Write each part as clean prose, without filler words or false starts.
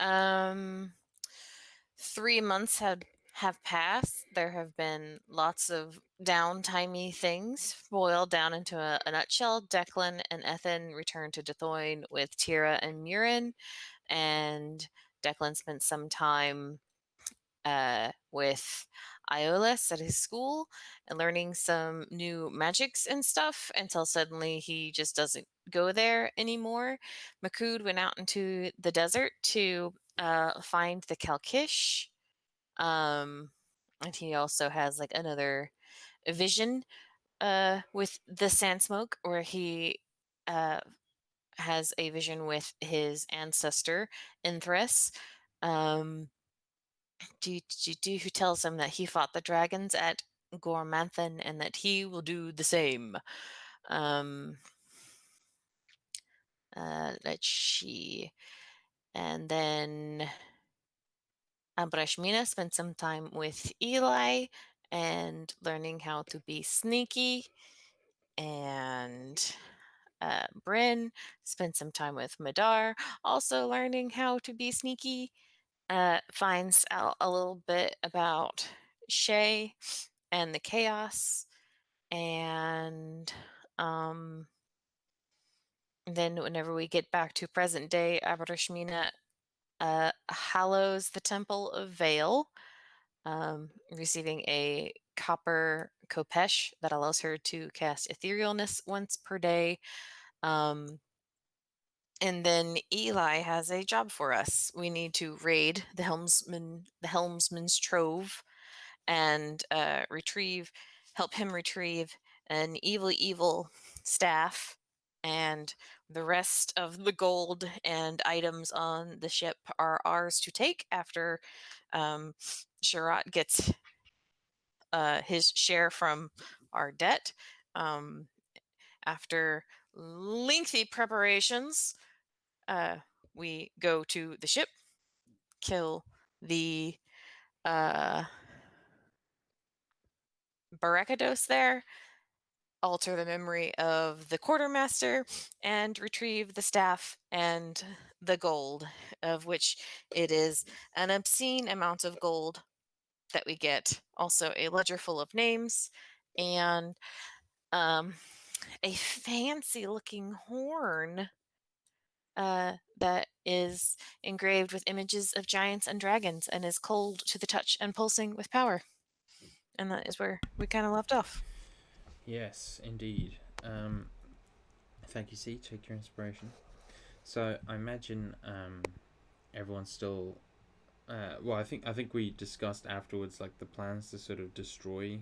Um, 3 months have passed. There have been lots of downtimey things. Boiled down into a nutshell, Declan and Ethan returned to Dithoin with Tira and Murin, and Declan spent some time with Iolus at his school and learning some new magics and stuff until suddenly he just doesn't go there anymore. Makud went out into the desert to find the Kalkish. And he also has like another vision with the sand smoke where he has a vision with his ancestor Inthres. Who tells him that he fought the dragons at Gormanthan and that he will do the same. Let's see. And then Brashmina spent some time with Eli and learning how to be sneaky. And Bryn spent some time with Madar, also learning how to be sneaky. Finds out a little bit about Shay and the chaos, and then whenever we get back to present day, Abrashmina hallows the Temple of Vale, receiving a copper kopesh that allows her to cast etherealness once per day. And then Eli has a job for us. We need to raid the Helmsman's Trove and help him retrieve an evil staff, and the rest of the gold and items on the ship are ours to take after Sherrod gets his share from our debt. After lengthy preparations, we go to the ship, kill the Barakados there, alter the memory of the quartermaster, and retrieve the staff and the gold, of which it is an obscene amount of gold that we get. Also, a ledger full of names and a fancy-looking horn that is engraved with images of giants and dragons and is cold to the touch and pulsing with power. And that is where we kind of left off. Yes, indeed. Thank you, C. Take your inspiration. So I imagine everyone's still. Well, I think we discussed afterwards like the plans to sort of destroy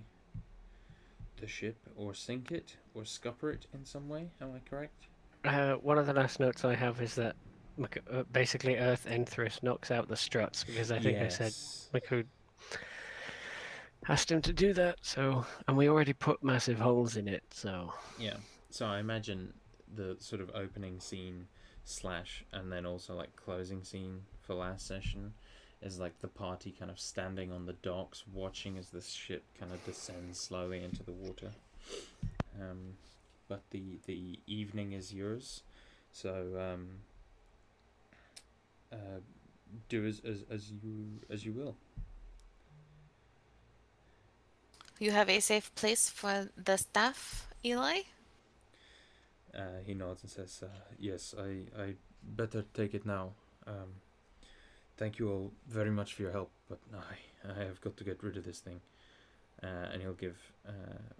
the ship or sink it or scupper it in some way. Am I correct? One of the last notes I have is that basically Earth Enthris knocks out the struts because I think I said Yes. Makud asked him to do that. So, and we already put massive holes in it. So Yeah. So I imagine the sort of opening scene slash and then also like closing scene for last session is like the party kind of standing on the docks watching as the ship kind of descends slowly into the water. But the evening is yours, so do as you will. You have a safe place for the staff, Eli? He nods and says, "Yes, I better take it now. Thank you all very much for your help, but I have got to get rid of this thing." And he'll give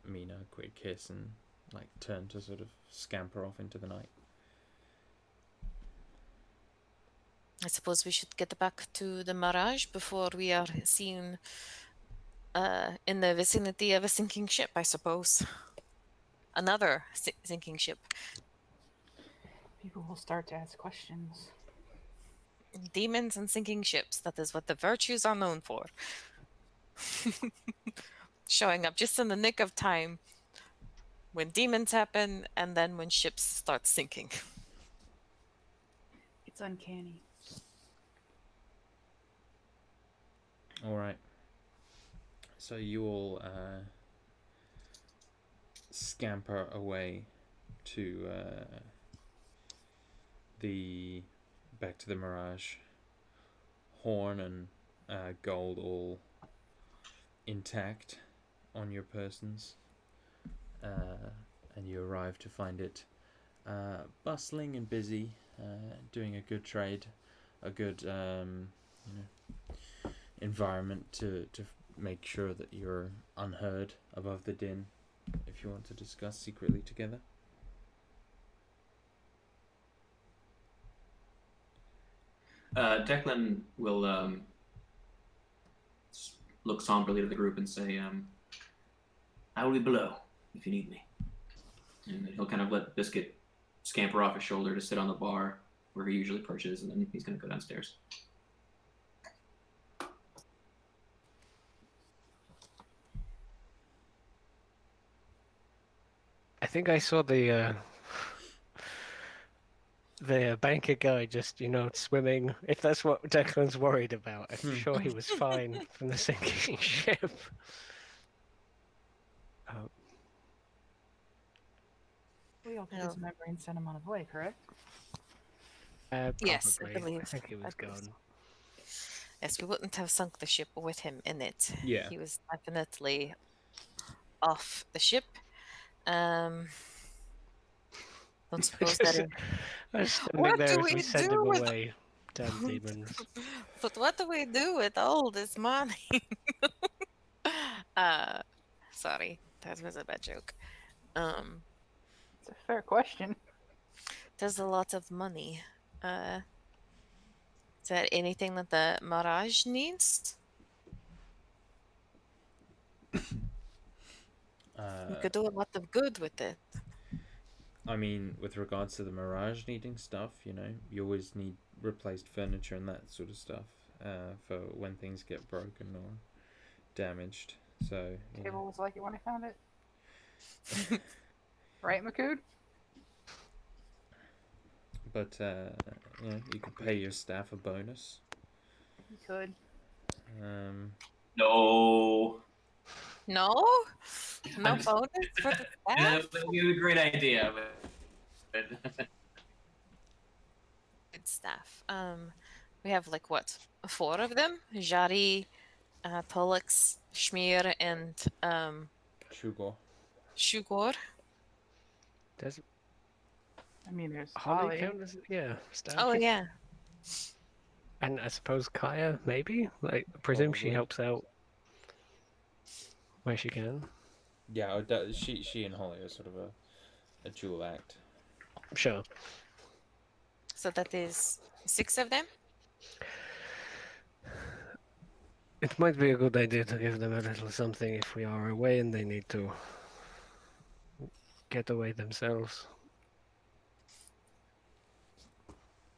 Mina a quick kiss and like turn to sort of scamper off into the night. I suppose we should get back to the Mirage before we are seen in the vicinity of a sinking ship, I suppose. Another sinking ship. People will start to ask questions. Demons and sinking ships. That is what the virtues are known for. Showing up just in the nick of time when demons happen and then when ships start sinking. It's uncanny. All right. So you all scamper away to the back to the Mirage. horn and gold all intact on your persons, and you arrive to find it bustling and busy, doing a good trade, a good environment to make sure that you're unheard above the din if you want to discuss secretly together. Declan will look somberly to the group and say, I will be below if you need me. And then he'll kind of let Biscuit scamper off his shoulder to sit on the bar where he usually perches, and then he's going to go downstairs. I think I saw the banker guy just, swimming. If that's what Declan's worried about, I'm sure he was fine from the sinking ship. We all took his memory and sent him on his way, correct? Yes, I Probably. believe. I think he was gone. Yes, we wouldn't have sunk the ship with him in it. Yeah. He was definitely off the ship. Don't suppose that. I was standing What there do as we we send do him with- away. Damn demons. But what do we do with all this money? Sorry, that was a bad joke. It's a fair question. There's a lot of money. Is that anything that the Mirage needs? We could do a lot of good with it. I mean, with regards to the Mirage needing stuff, you always need replaced furniture and that sort of stuff for when things get broken or damaged. So, Table was like it when I found it. Right, Makood? But you could pay your staff a bonus. You could. No. No? No bonus for the That staff? would be a great idea, but Good staff. We have like what? 4 of them? Jari, Pollux, Schmier, and Shugor. Shugor. Does I mean, there's Holly Holly. count as staff? Oh yeah. And I suppose Kaya, maybe? Like, I presume she Probably. helps out where she can. Yeah, she and Holly are sort of a dual act. Sure. So that is 6 of them? It might be a good idea to give them a little something if we are away and they need to get away themselves.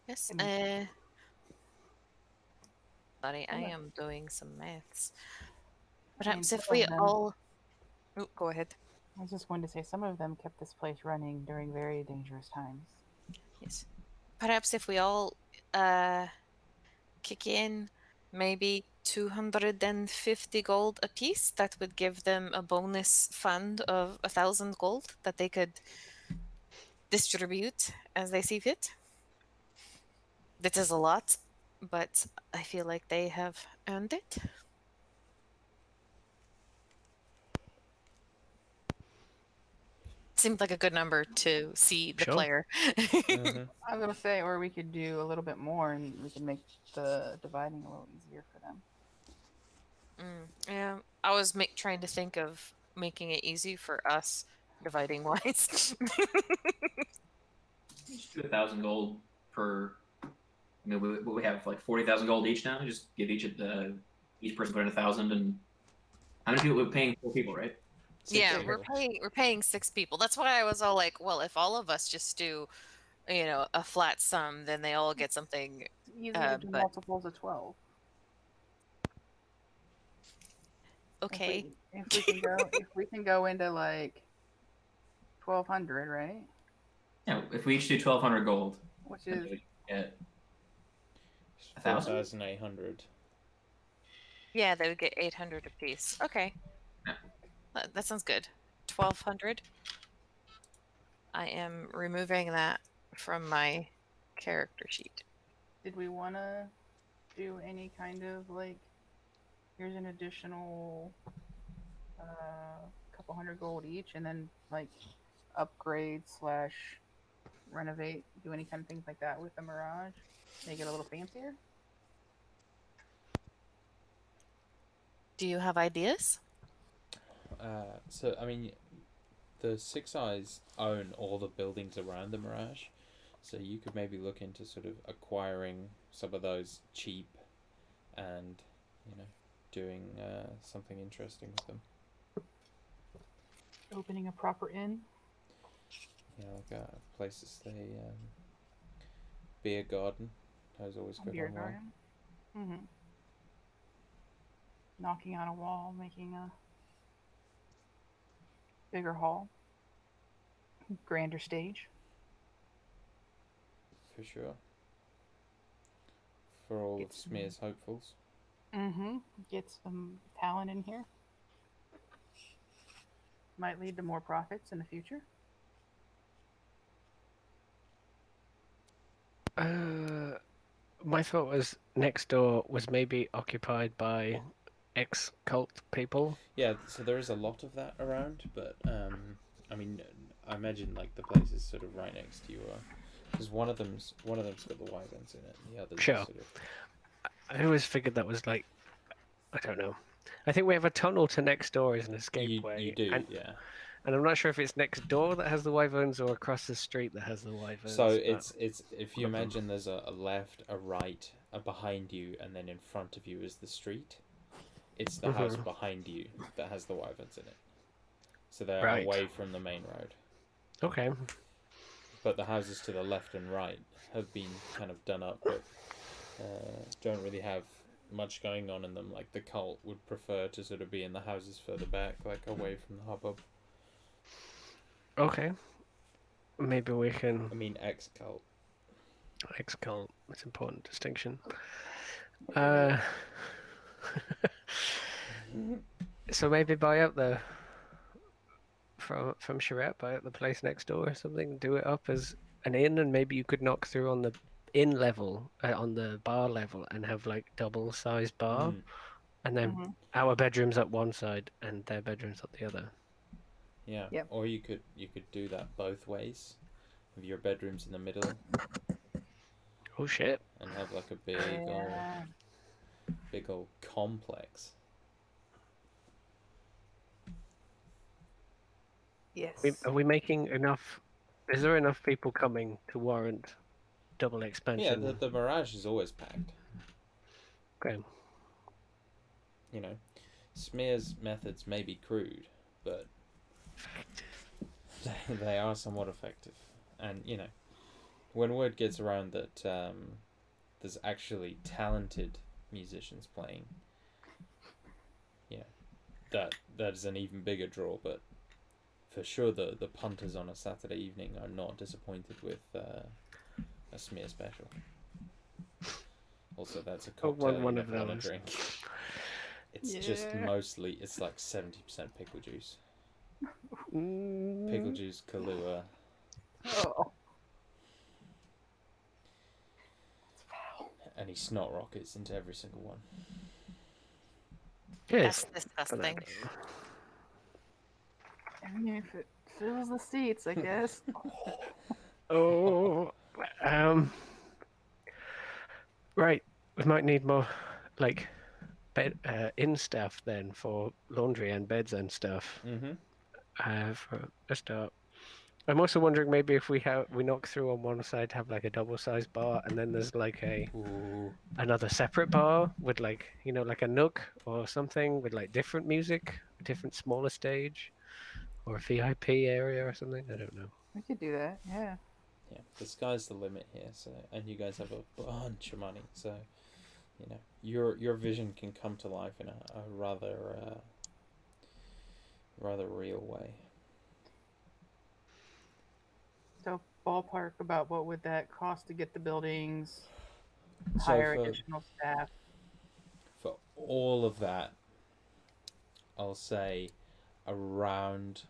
Yes. And- Sorry, I Yeah. am doing some maths. I mean, Perhaps if some we of them- all. Oh, go ahead. I was just going to say, some of them kept this place running during very dangerous times. Yes. Perhaps if we all kick in maybe 250 gold apiece, that would give them a bonus fund of 1,000 gold that they could distribute as they see fit. That is a lot, but I feel like they have earned it. Seemed like a good number to see the Sure. player. Mm-hmm. I was going to say, or we could do a little bit more and we can make the dividing a little easier for them. Yeah, I was trying to think of making it easy for us, dividing wise. just do 1,000 gold per. I mean, we have like 40,000 gold each now. Just give each person put in 1,000, and how many people we're paying? 4 people, right? Yeah, people. we're paying 6 people. That's why I was all like, well, if all of us just do, a flat sum, then they all get something. It's easy to do but- multiples of 12. Okay. If we can go into like 1,200, right? Yeah, if we each do 1,200 gold, Which then is we would get 1,000. 4,800. Yeah, they would get 800 apiece. Okay. Yeah. That sounds good. 1,200. I am removing that from my character sheet. did we want to do any kind of like, here's an additional couple hundred gold each, and then like upgrade slash renovate, do any kind of things like that with the Mirage, make it a little fancier. Do you have ideas? So I mean, the Six Eyes own all the buildings around the Mirage, so you could maybe look into sort of acquiring some of those cheap, and doing something interesting with them. Opening a proper inn. Like a place to stay. Beer garden has always A gone beer on well. garden. Mm-hmm. Knocking on a wall, making a bigger hall, grander stage. For sure. For all Get of some, Smear's hopefuls. get some talent in here. Might lead to more profits in the future. My thought was next door was maybe occupied by ex-cult people. Yeah, so there is a lot of that around, but I mean, I imagine like the place is sort of right next to you, because one of them's got the wyverns in it, and the others Sure. are sort of. I always figured that was like, I don't know. I think we have a tunnel to next door as an escape way. You do, yeah. And I'm not sure if it's next door that has the wyverns or across the street that has the wyverns. So but it's if you imagine there's a left, a right, a behind you, and then in front of you is the street. It's the house behind you that has the wyverns in it. So they're Right. away from the main road. Okay. But the houses to the left and right have been kind of done up, but don't really have much going on in them. Like the cult would prefer to sort of be in the houses further back, like away from the hubbub. Okay. Maybe we can. I mean, ex-cult. Ex-cult. It's an important distinction. So maybe buy up the from Charette, buy up the place next door or something. Do it up as an inn, and maybe you could knock through on the inn level, on the bar level, and have like double-sized bar, and then our bedrooms at one side and their bedrooms at the other. Yeah. Yep. Or you could do that both ways. Have your bedrooms in the middle. Oh shit! And have like a big old complex. Yes. Are we making enough? Is there enough people coming to warrant double expansion? Yeah, the Mirage is always packed. Okay. Smear's methods may be crude, but they are somewhat effective. And, when word gets around that there's actually talented musicians playing, that is an even bigger draw. But for sure, the punters on a Saturday evening are not disappointed with a Smear special. Also, that's a cocktail one you of never want those. to drink. It's just mostly, it's like 70% pickle juice. Pickle juice, Kahlua. Oh. And he snot rockets into every single one. Yes. That's disgusting. I mean, if it fills the seats, I guess. Oh. Right. We might need more, like, bed in staff then for laundry and beds and stuff. For a start. I'm also wondering maybe if we knock through on one side, have like a double-sized bar, and then there's like another separate bar with like like a nook or something with like different music, a different smaller stage, or a VIP area or something. I don't know. We could do that. Yeah. Yeah, the sky's the limit here. So, and you guys have a bunch of money, so your vision can come to life in a rather real way. So ballpark about what would that cost to get the buildings, hire additional staff? For all of that, I'll say around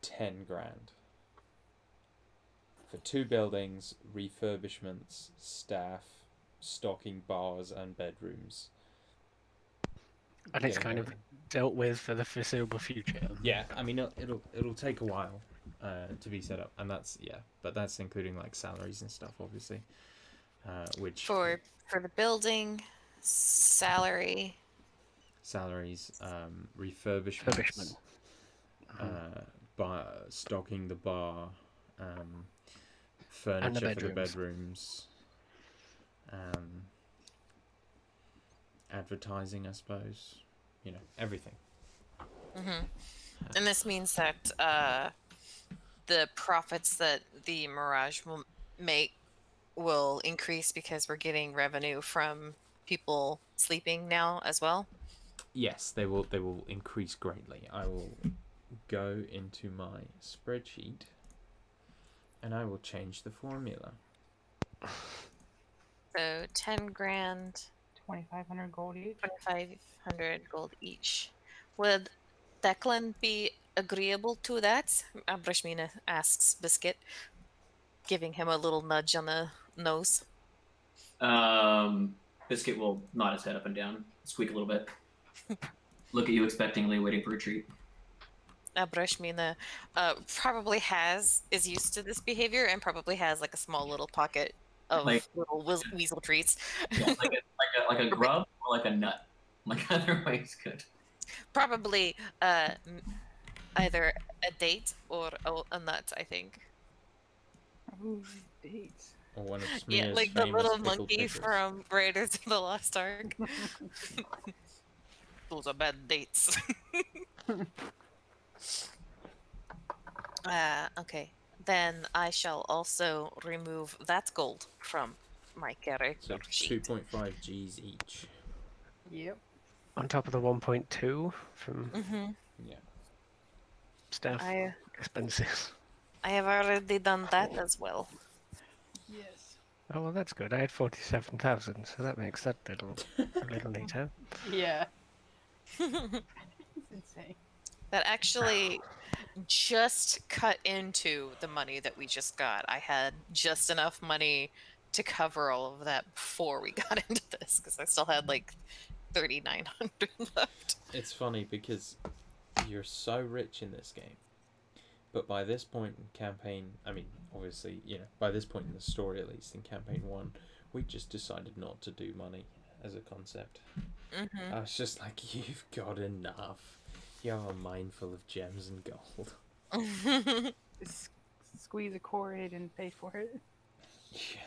10 grand. For 2 buildings, refurbishments, staff, stocking bars and bedrooms. And it's Getting kind of everything. dealt with for the foreseeable future. Yeah, I mean it'll take a while to be set up, and but that's including like salaries and stuff, obviously. Which For the building, salary. salaries, Refurbishment. bar, stocking the bar, And the furniture for the bedrooms. bedrooms, advertising, I suppose. You know, everything. And this means that the profits that the Mirage will make will increase because we're getting revenue from people sleeping now as well. Yes, they will increase greatly. I will go into my spreadsheet and I will change the formula. So 10 grand, 2,500 gold each. 2,500 gold each. Would Declan be agreeable to that? Abrashmina asks Biscuit, giving him a little nudge on the nose. Biscuit will nod his head up and down, squeak a little bit, look at you expectingly, waiting for a treat. Abrashmina probably is used to this behavior and probably has like a small little pocket of Like- little weasel treats. Yeah, like a grub or like a nut. Like either way is good. Probably either a date or a nut, I think. Ooh, dates. Or one of Yeah, Smear's like the famous little pickled monkey pickles. from Raiders of the Lost Ark. Those are bad dates. Okay. Then I shall also remove that gold from my character So sheet. 2.5 G's each. Yep. On top of the 1.2 from Yeah. staff I expenses. have already done that as well. Yes. Oh well, that's good. I had 47,000, so that makes that a little neater. Yeah. It's insane. That actually just cut into the money that we just got. I had just enough money to cover all of that before we got into this because I still had like 3,900 left. It's funny because you're so rich in this game, but by this point in campaign, I mean, obviously, you know, by this point in the story, at least in campaign 1, we just decided not to do money as a concept. I was just like, you've got enough. You have a mine full of gems and gold. Squeeze a cord and pay for it. Yeah.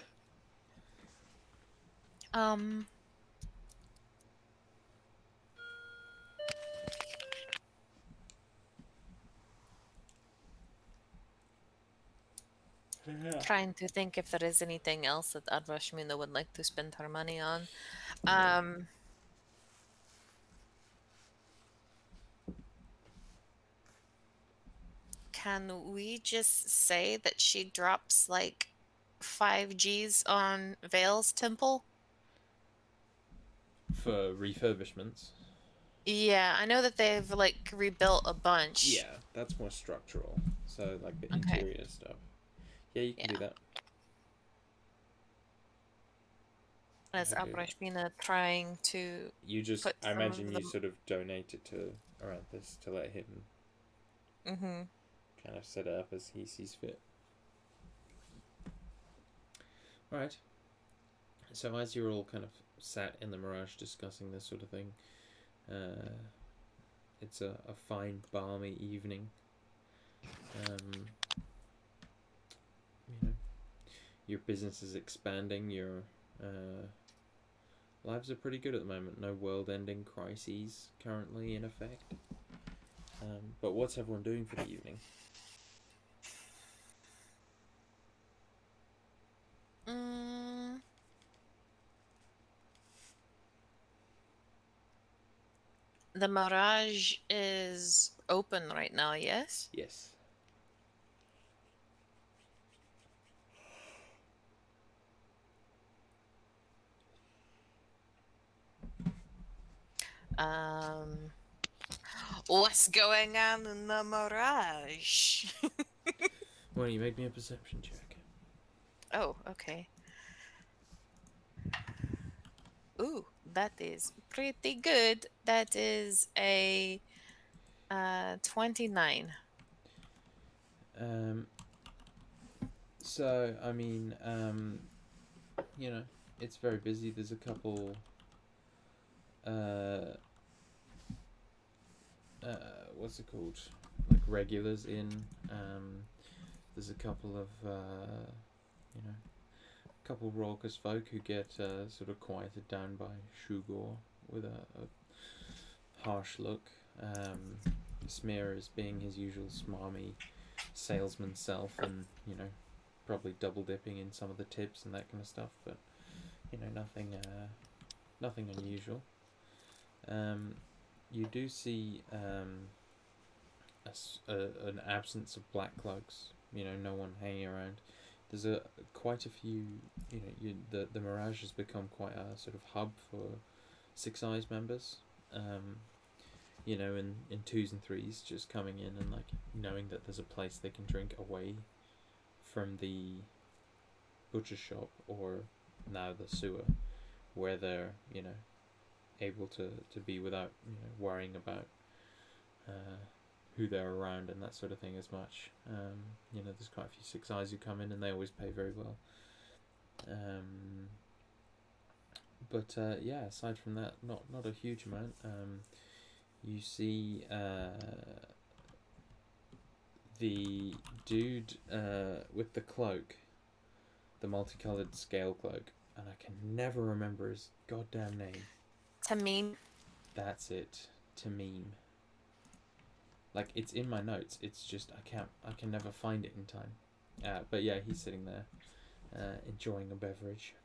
Trying to think if there is anything else that Advashmina would like to spend her money on. Can we just say that she drops like 5 G's on Vale's temple? For refurbishments. Yeah, I know that they've like rebuilt a bunch. Yeah, that's more structural. So like the Okay. interior stuff. Yeah, you can do that. As I do that. Abrashmina trying to You just, put I some imagine of you the- sort of donate it to around this to let him kind of set it up as he sees fit. Alright. So as you're all kind of sat in the Mirage discussing this sort of thing, it's a fine balmy evening. You know, your business is expanding, your lives are pretty good at the moment. No world-ending crises currently in effect. But what's everyone doing for the evening? The Mirage is open right now, yes? Yes. What's going on in the Mirage? Why don't you make me a perception check? Oh, okay. that is pretty good. That is a 29. Um, so I mean, you know, it's very busy. There's a couple. Uh, what's it called? Like regulars in. There's a couple of you know, a couple raucous folk who get sort of quieted down by Shugor with a harsh look. Smear is being his usual smarmy salesman self, and you know, probably double dipping in some of the tips and that kind of stuff. But you know, nothing unusual. You do see an absence of black cloaks. You know, no one hanging around. There's quite a few. You know, the Mirage has become quite a sort of hub for Six Eyes members. You know, in twos and threes, just coming in and like knowing that there's a place they can drink away from the butcher shop or now the sewer, where they're able to be without worrying about who they're around and that sort of thing as much. There's quite a few Six Eyes who come in and they always pay very well. But yeah, aside from that, not a huge amount. You see the dude with the cloak, the multicolored scale cloak, and I can never remember his goddamn name. Tamim. That's it, Tamim. Like, it's in my notes. It's just I can never find it in time. But yeah, he's sitting there, enjoying a beverage.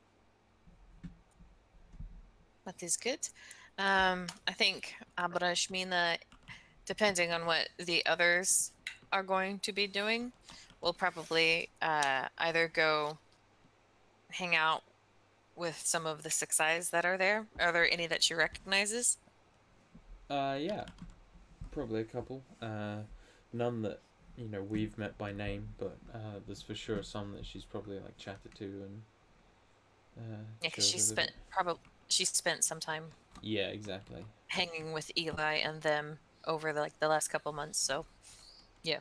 That is good. I think Abrashmina, depending on what the others are going to be doing, will probably either go hang out with some of the Six Eyes that are there. Are there any that she recognizes? Yeah, probably a couple. None that we've met by name, but there's for sure some that she's probably like chatted to and. Yeah, because she spent some time. Yeah, exactly. Hanging with Eli and them over the last couple months. So, yeah.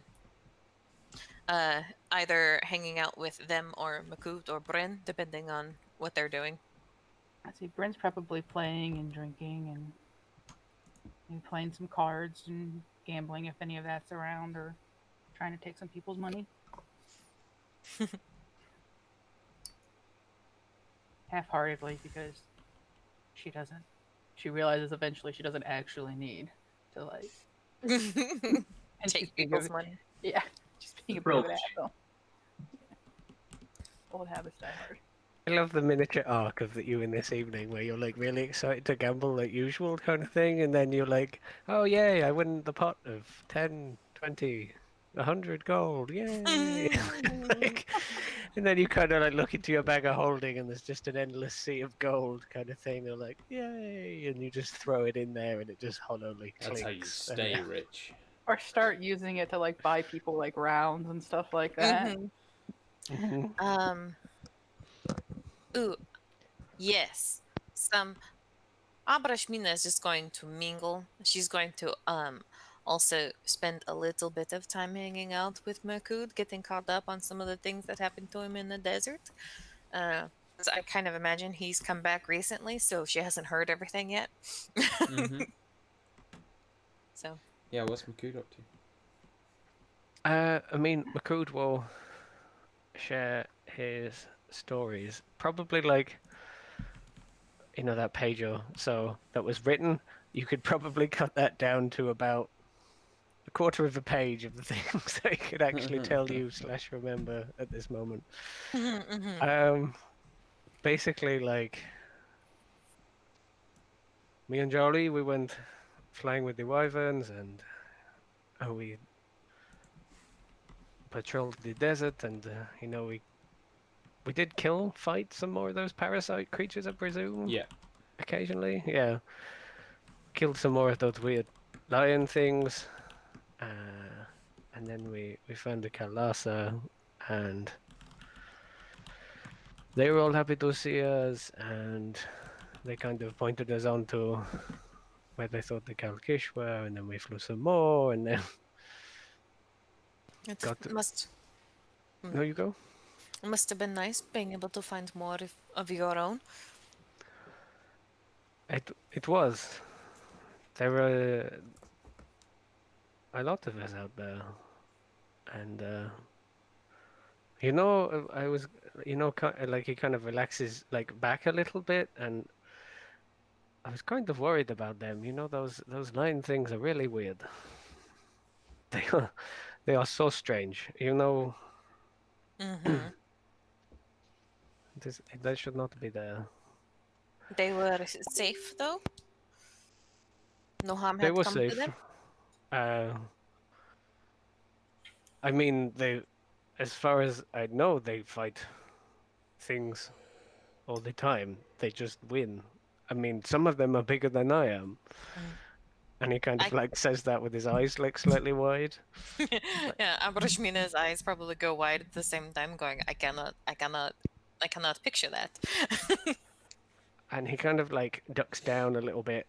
Either hanging out with them or Makut or Bryn, depending on what they're doing. I see Bryn's probably playing and drinking and playing some cards and gambling if any of that's around, or trying to take some people's money. Half-heartedly, because she realizes eventually she doesn't actually need to like and Take people's money. Yeah, just being a bit of an asshole. Old habits die hard. I love the miniature arc of you in this evening where you're like really excited to gamble like usual kind of thing, and then you're like, oh yay, I win the pot of 10, 20, 100 gold, yay. And then you kind of like look into your bag of holding and there's just an endless sea of gold kind of thing. You're like, yay, and you just throw it in there and it just hollowly clinks. That's how you stay rich. Or start using it to like buy people like rounds and stuff like that. Ooh, yes. Abrashmina is just going to mingle. She's going to also spend a little bit of time hanging out with Merkud, getting caught up on some of the things that happened to him in the desert. I kind of imagine he's come back recently, so she hasn't heard everything yet. So. Yeah, what's Merkud up to? I mean, Merkud will share his stories. Probably like, that page or so that was written, you could probably cut that down to about a quarter of a page of the things that he could actually tell you / remember at this moment. Basically, like, me and Jolie, we went flying with the wyverns, and we patrolled the desert, and we did fight some more of those parasite creatures, I presume. Yeah. Occasionally, yeah. Killed some more of those weird lion things, and then we found the Kalasa, and they were all happy to see us, and they kind of pointed us on to where they thought the Kalkish were, and then we flew some more, and then It got to... must No, you go. must have been nice being able to find more of your own. It was. There were a lot of us out there, and I was, like he kind of relaxes like back a little bit, and I was kind of worried about them. Those 9 things are really weird. They are so strange. Mm-hmm. They should not be there. They were safe though. No harm They had were come to safe. them. I mean, as far as I know, they fight things all the time. They just win. I mean, some of them are bigger than I am. Mm. And he kind I of like says that with his eyes like slightly wide. Like, yeah, Abrashmina's eyes probably go wide at the same time, going, I cannot picture that. and he kind of like ducks down a little bit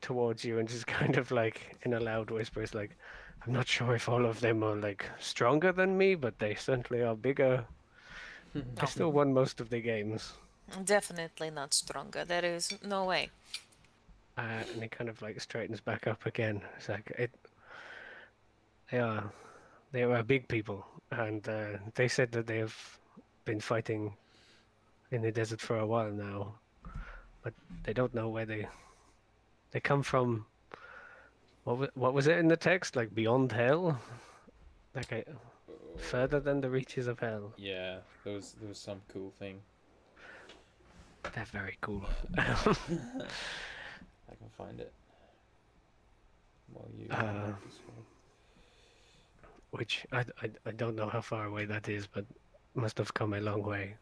towards you and just kind of like in a loud whisper is like, I'm not sure if all of them are like stronger than me, but they certainly are bigger. I No, still won most of the games. definitely not stronger. There is no way. And he kind of like straightens back up again. It's like they are they are big people, and they said that they have been fighting in the desert for a while now, but they don't know where they come from. What was it in the text? Like beyond hell, like further than the reaches of hell. Yeah, there was some cool thing. They're very cool. I can find it while you describe. Which I don't know how far away that is, but must have come a long way.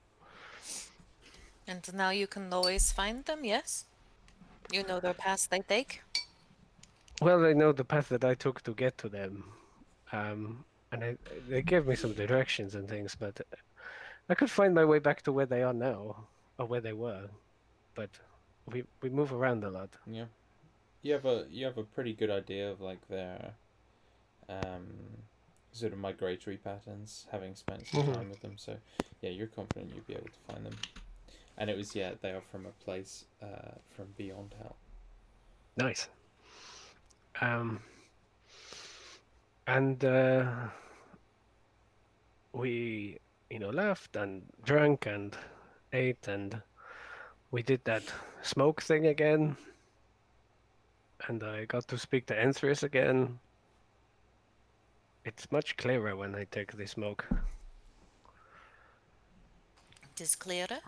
And now you can always find them, yes? You know their paths they take? Well, I know the path that I took to get to them, and they gave me some directions and things, but I could find my way back to where they are now, or where they were. But we move around a lot. Yeah, you have a pretty good idea of like their sort of migratory patterns, having spent some time with them. So yeah, you're confident you'll be able to find them. And it was they are from a place from beyond hell. Nice. And we laughed and drank and ate, and we did that smoke thing again, and I got to speak to Anthrace again. It's much clearer when I take the smoke. It is clearer.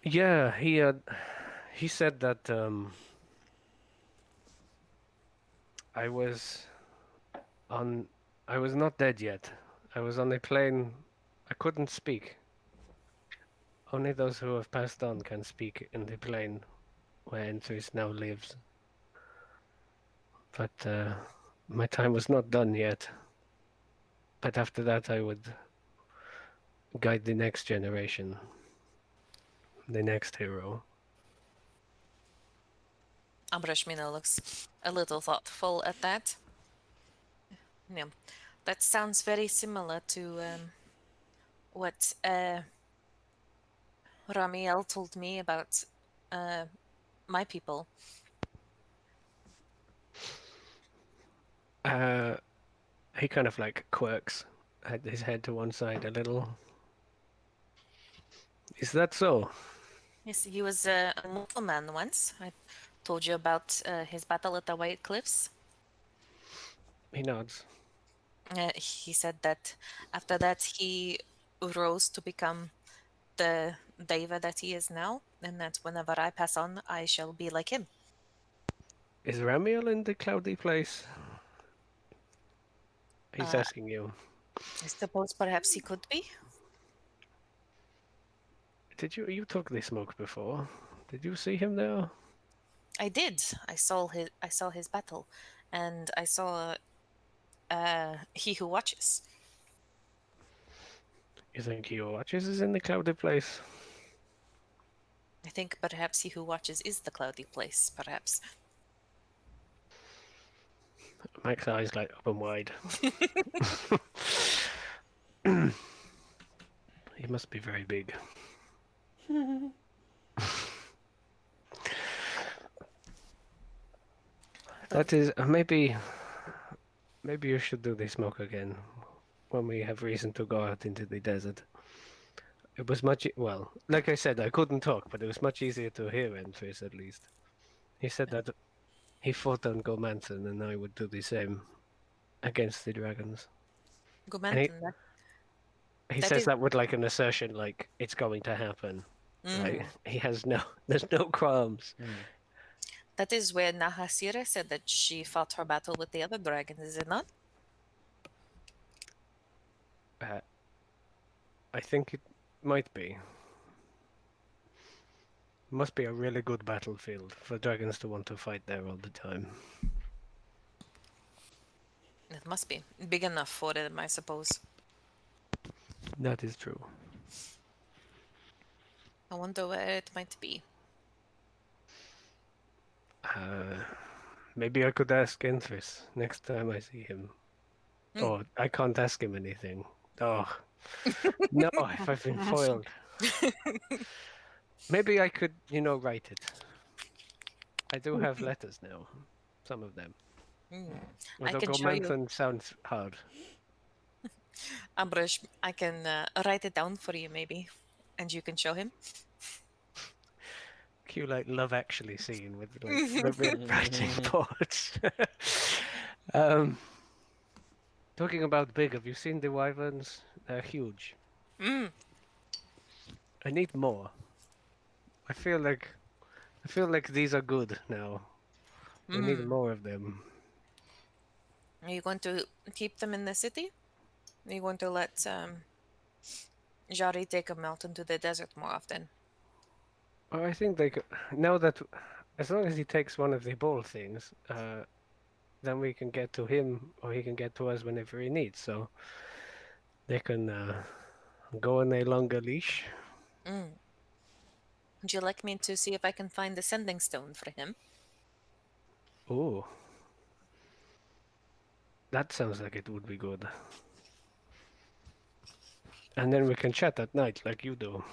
Yeah, he said that I was I was not dead yet. I was on a plane. I couldn't speak. Only those who have passed on can speak in the plane where Anthrace now lives. But my time was not done yet. But after that, I would guide the next generation, the next hero. Abrashmina looks a little thoughtful at that. Yeah, that sounds very similar to what Ramiel told me about my people. He kind of like quirks his head to one side a little. Is that so? Yes, he was a mortal man once. I told you about his battle at the White Cliffs. He nods. He said that after that he rose to become the Deva that he is now, and that whenever I pass on, I shall be like him. Is Ramiel in the cloudy place? He's Uh, asking you. I suppose perhaps he could be. Did you took the smoke before? Did you see him there? I did. I saw his battle, and I saw he who watches. You think he who watches is in the cloudy place? I think perhaps he who watches is the cloudy place, perhaps. Mike's eyes light up and wide. He must be very big. That is maybe you should do the smoke again when we have reason to go out into the desert. It was much well, like I said, I couldn't talk, but it was much easier to hear Enfys at least. He said that he fought on Gomanson and I would do the same against the dragons. And Gumantan, he that says is. that with like an assertion like it's going to happen. Right? He has there's no qualms. That is where Nahasira said that she fought her battle with the other dragons, is it not? I think it might be. Must be a really good battlefield for dragons to want to fight there all the time. It must be. Big enough for them, I suppose. That is true. I wonder where it might be. Maybe I could ask Enfys next time I see him. Oh, I can't ask him anything. Oh, no, if I've been foiled. Maybe I could, write it. I do have letters now. Some of them. I Although can show you. Gomanthon sounds hard. Ambrosh, I can write it down for you, maybe. And you can show him. Cue like Love Actually scene with like writing boards. Talking about big, have you seen the wyverns? They're huge. I need more. I feel like these are good now. We need more of them. Are you going to keep them in the city? Are you going to let Jari take them out into the desert more often? Well, I think they could, now that as long as he takes one of the ball things, then we can get to him or he can get to us whenever he needs. So they can go on a longer leash. Would you like me to see if I can find the sending stone for him? Ooh. That sounds like it would be good. And then we can chat at night like you do.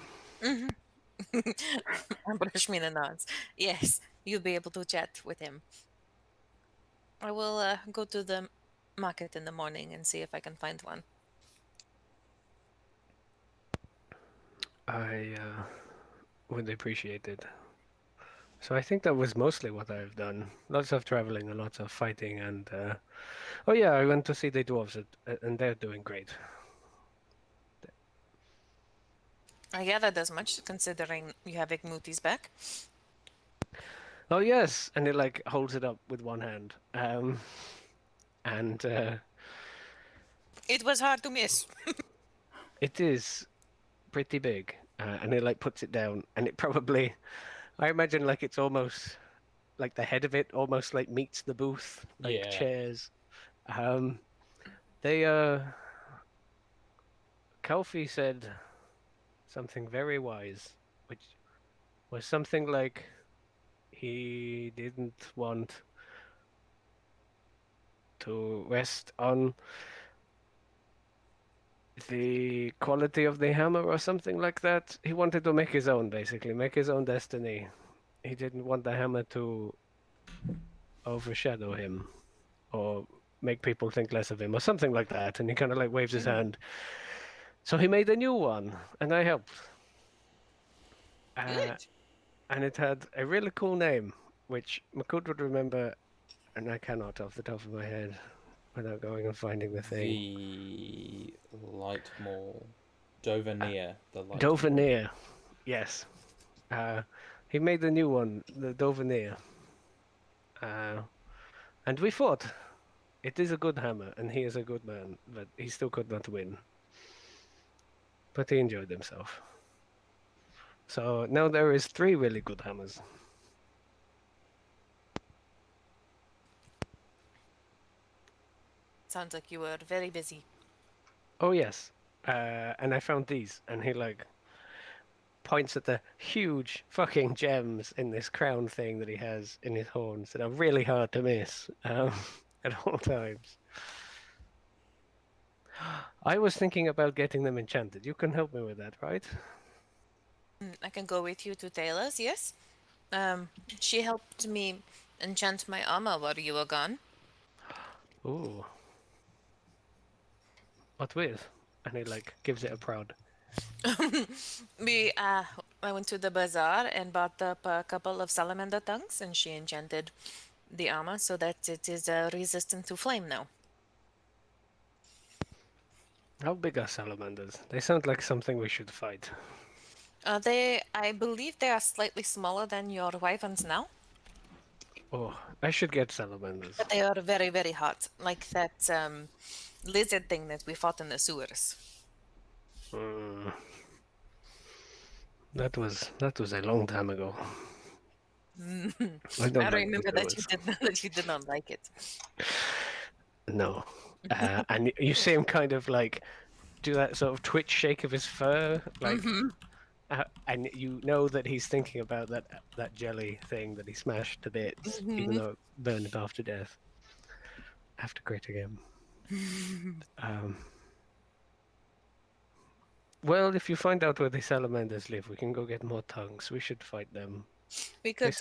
Ambrosh Mina nods. Yes, you'll be able to chat with him. I will go to the market in the morning and see if I can find one. I would appreciate it. So I think that was mostly what I've done. Lots of traveling and lots of fighting and oh yeah, I went to see the dwarves and they're doing great. I gathered as much, considering you have Igmuti's back. Oh yes, and it like holds it up with one hand. And It was hard to miss. it is pretty big. And it like puts it down and it probably I imagine like it's almost like the head of it almost like meets the booth, like chairs. They Kalfi said something very wise, which was something like he didn't want to rest on the quality of the hammer or something like that. He wanted to make his own, basically, make his own destiny. He didn't want the hammer to overshadow him or make people think less of him or something like that. And he kind of like waves his hand. So he made a new one, and I helped. Good. And it had a really cool name, which Makut would remember, and I cannot off the top of my head without going and finding the thing. The light mall. Dovernier. The light Dovernier, yes. He made a new one, the Dovernier. And we fought. It is a good hammer, and he is a good man, but he still could not win. But he enjoyed himself. So now there is 3 really good hammers. Sounds like you were very busy. Oh yes, and I found these, and he like points at the huge fucking gems in this crown thing that he has in his horns that are really hard to miss at all times. I was thinking about getting them enchanted. You can help me with that, right? I can go with you to Taylor's, yes. Um, she helped me enchant my armor while you were gone. Ooh. What with? And he like gives it a prod. I went to the bazaar and bought up a couple of salamander tongues, and she enchanted the armor so that it is resistant to flame now. How big are salamanders? They sound like something we should fight. I believe they are slightly smaller than your wyverns now, Oh, I should get salamanders. but they are very, very hot, like that lizard thing that we fought in the sewers. Mm, that was a long time ago. I don't I like remember that you those. did that you did not like it. No. And you see him kind of like do that sort of twitch shake of his fur, like, and you know that he's thinking about that jelly thing that he smashed to bits, even though it burned him after death. After critting him. Well, if you find out where the salamanders live, we can go get more tongues. We should fight them. We could,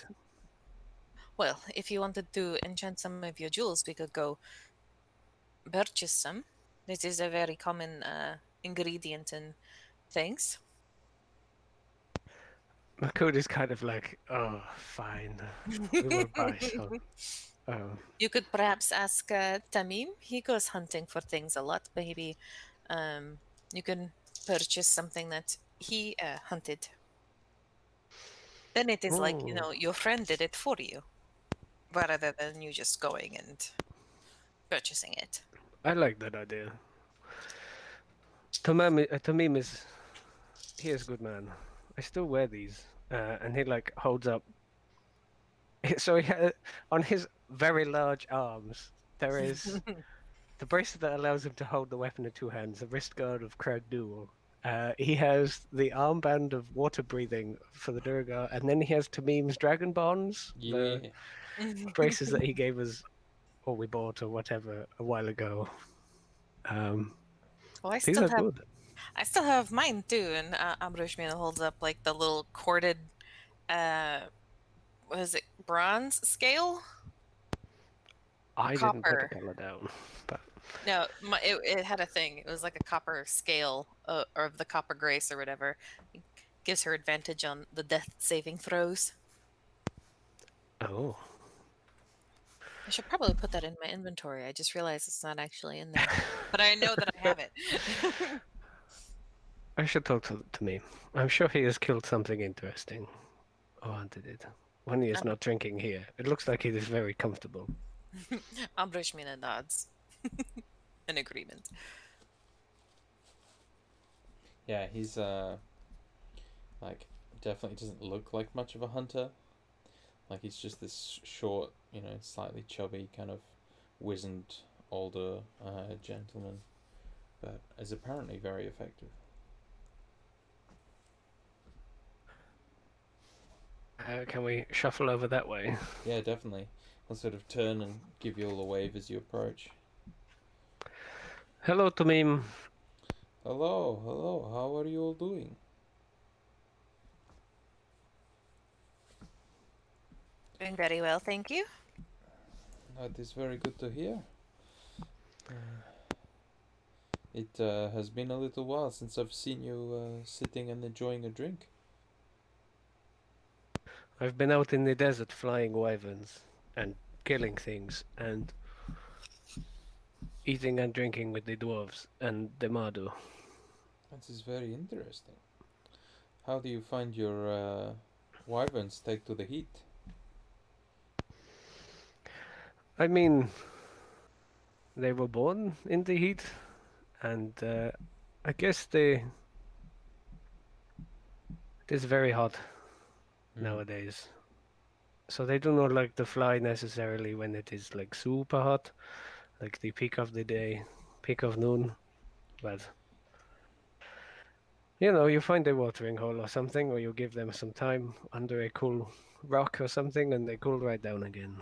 well, if you wanted to enchant some of your jewels, we could go purchase some. This is a very common ingredient in things. Makode is kind of like, oh, fine. We will buy some. You could perhaps ask Tamim. He goes hunting for things a lot. Maybe you can purchase something that he hunted. Then it is like, Oh, your friend did it for you, rather than you just going and purchasing it. I like that idea. Tamim is he is a good man. I still wear these, and he like holds up. So on his very large arms there is the bracelet that allows him to hold the weapon in two hands, the wrist guard of Crowd Duel. He has the armband of water breathing for the Durgar, and then he has Tamim's dragon bonds, Yeah. the braces that he gave us, or we bought, or whatever, a while ago. Well, These are good. I still have mine too, and Ambrosmina holds up like the little corded, what is it, bronze scale? I didn't put the Copper. color down, but No, it had a thing. It was like a copper scale, or the copper grace or whatever. It gives her advantage on the death saving throws. oh, I should probably put that in my inventory. I just realized it's not actually in there, but I know that I have it. I should talk to me. I'm sure he has killed something interesting. Oh, hunted it. When he is not drinking here, it looks like he is very comfortable. Ambrosmina nods in agreement. Yeah, he's like definitely doesn't look like much of a hunter. Like he's just this short, slightly chubby, kind of wizened older gentleman, but is apparently very effective. Can we shuffle over that way? Yeah, definitely. I'll sort of turn and give you all a wave as you approach. Hello, Tamim. Hello, hello. How are you all doing? Doing very well, thank you. That is very good to hear. It has been a little while since I've seen you sitting and enjoying a drink. I've been out in the desert flying wyverns and killing things and eating and drinking with the dwarves and the Madu. That is very interesting. How do you find your wyverns take to the heat? I mean, they were born in the heat, and I guess it is very hot nowadays. So they do not like to fly necessarily when it is like super hot, like the peak of the day, peak of noon, but You know, you find a watering hole or something, or you give them some time under a cool rock or something, and they cool right down again.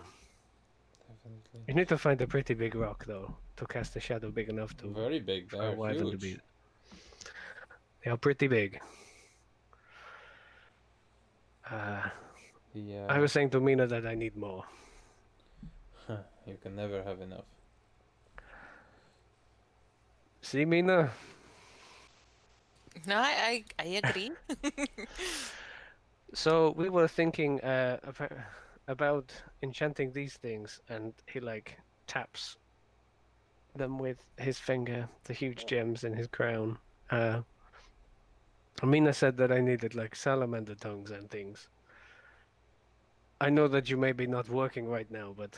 Definitely. You need to find a pretty big rock, though, to cast a shadow big enough to Very big. They for a are wyvern to be. huge. They are pretty big. I The was saying to Mina that I need more. you can never have enough. See, Mina? No, I agree. So we were thinking about enchanting these things, and he like taps them with his finger, the huge gems in his crown. Mina said that I needed like salamander tongues and things. I know that you may be not working right now, but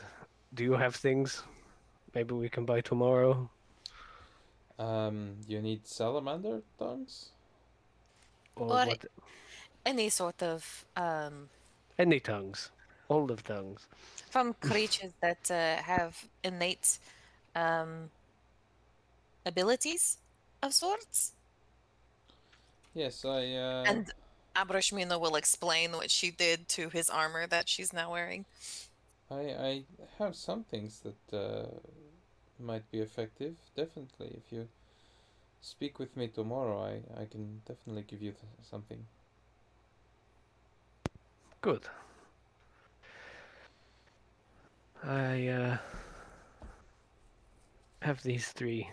do you have things? Maybe we can buy tomorrow. You need salamander tongues? Or Or what? any sort of Any tongues. All of tongues. from creatures that have innate um, abilities of sorts. Yes, And Abrashmina will explain what she did to his armor that she's now wearing. I have some things that might be effective. Definitely, if you speak with me tomorrow, I can definitely give you something. Good. I have these three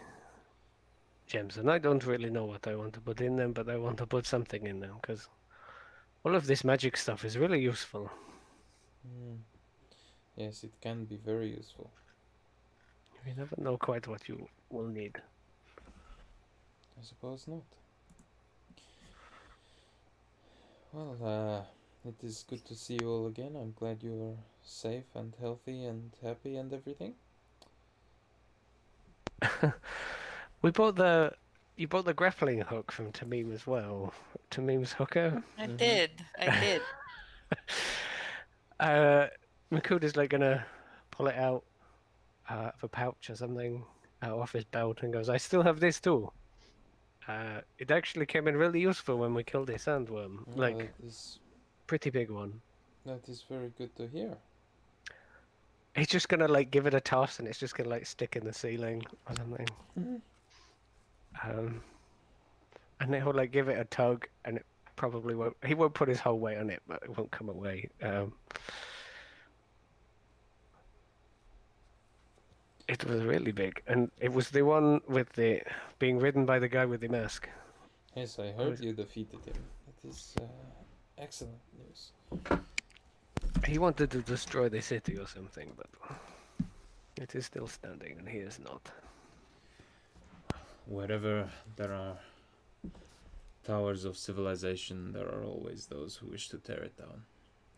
gems, and I don't really know what I want to put in them, but I want to put something in them because all of this magic stuff is really useful. Mm. Yes, it can be very useful. You never know quite what you will need. I suppose not. Well, it is good to see you all again. I'm glad you are safe and healthy and happy and everything. We bought the You bought the grappling hook from Tamim as well. Tamim's hooker. I Mm-hmm. did. I did. uh, Makuda's like gonna pull it out of a pouch or something off his belt and goes, "I still have this too." It actually came in really useful when we killed a sandworm, Oh, like that is pretty big one. very good to hear. He's just gonna like give it a toss and it's just gonna like stick in the ceiling or something. Um, and then he'll like give it a tug and it probably won't. He won't put his whole weight on it, but it won't come away. It was really big, and it was the one with the being ridden by the guy with the mask. Yes, I It heard was- you defeated him. That is excellent news. He wanted to destroy the city or something, but it is still standing, and he is not. Wherever there are towers of civilization, there are always those who wish to tear it down.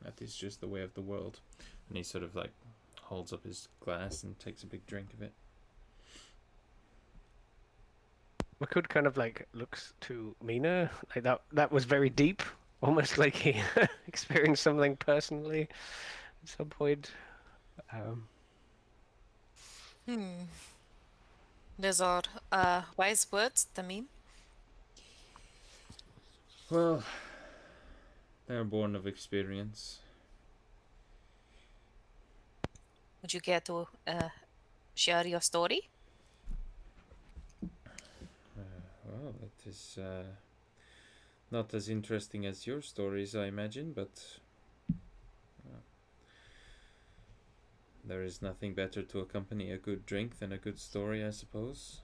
That is just the way of the world. And he sort of like holds up his glass and takes a big drink of it. Makud kind of like looks to Mina like that. That was very deep, almost like he experienced something personally at some point. Um, Hmm. Those are wise words, Tamim. Well, they are born of experience. Would you care to share your story? Well, it is not as interesting as your stories, I imagine, but there is nothing better to accompany a good drink than a good story, I suppose.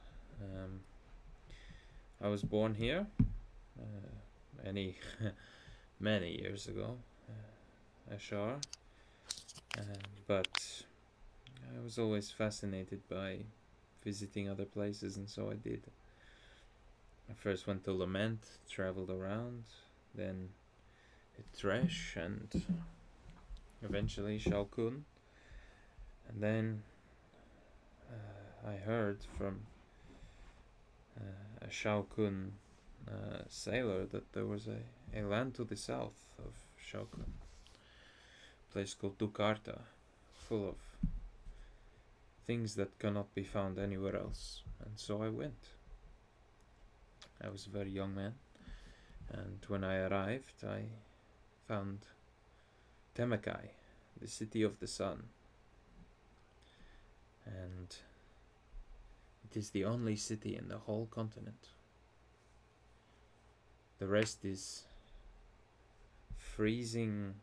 I was born here many many years ago, Ashar, but I was always fascinated by visiting other places, and so I did. I first went to Lament, traveled around, then hit Thresh, and eventually Shalkun. And then I heard from a Shalkun sailor that there was a land to the south of Shalkun, a place called Dukarta, full of things that cannot be found anywhere else. And so I went. I was a very young man, And when I arrived, I found Temakai, the city of the sun. And it is the only city in the whole continent. The rest is freezing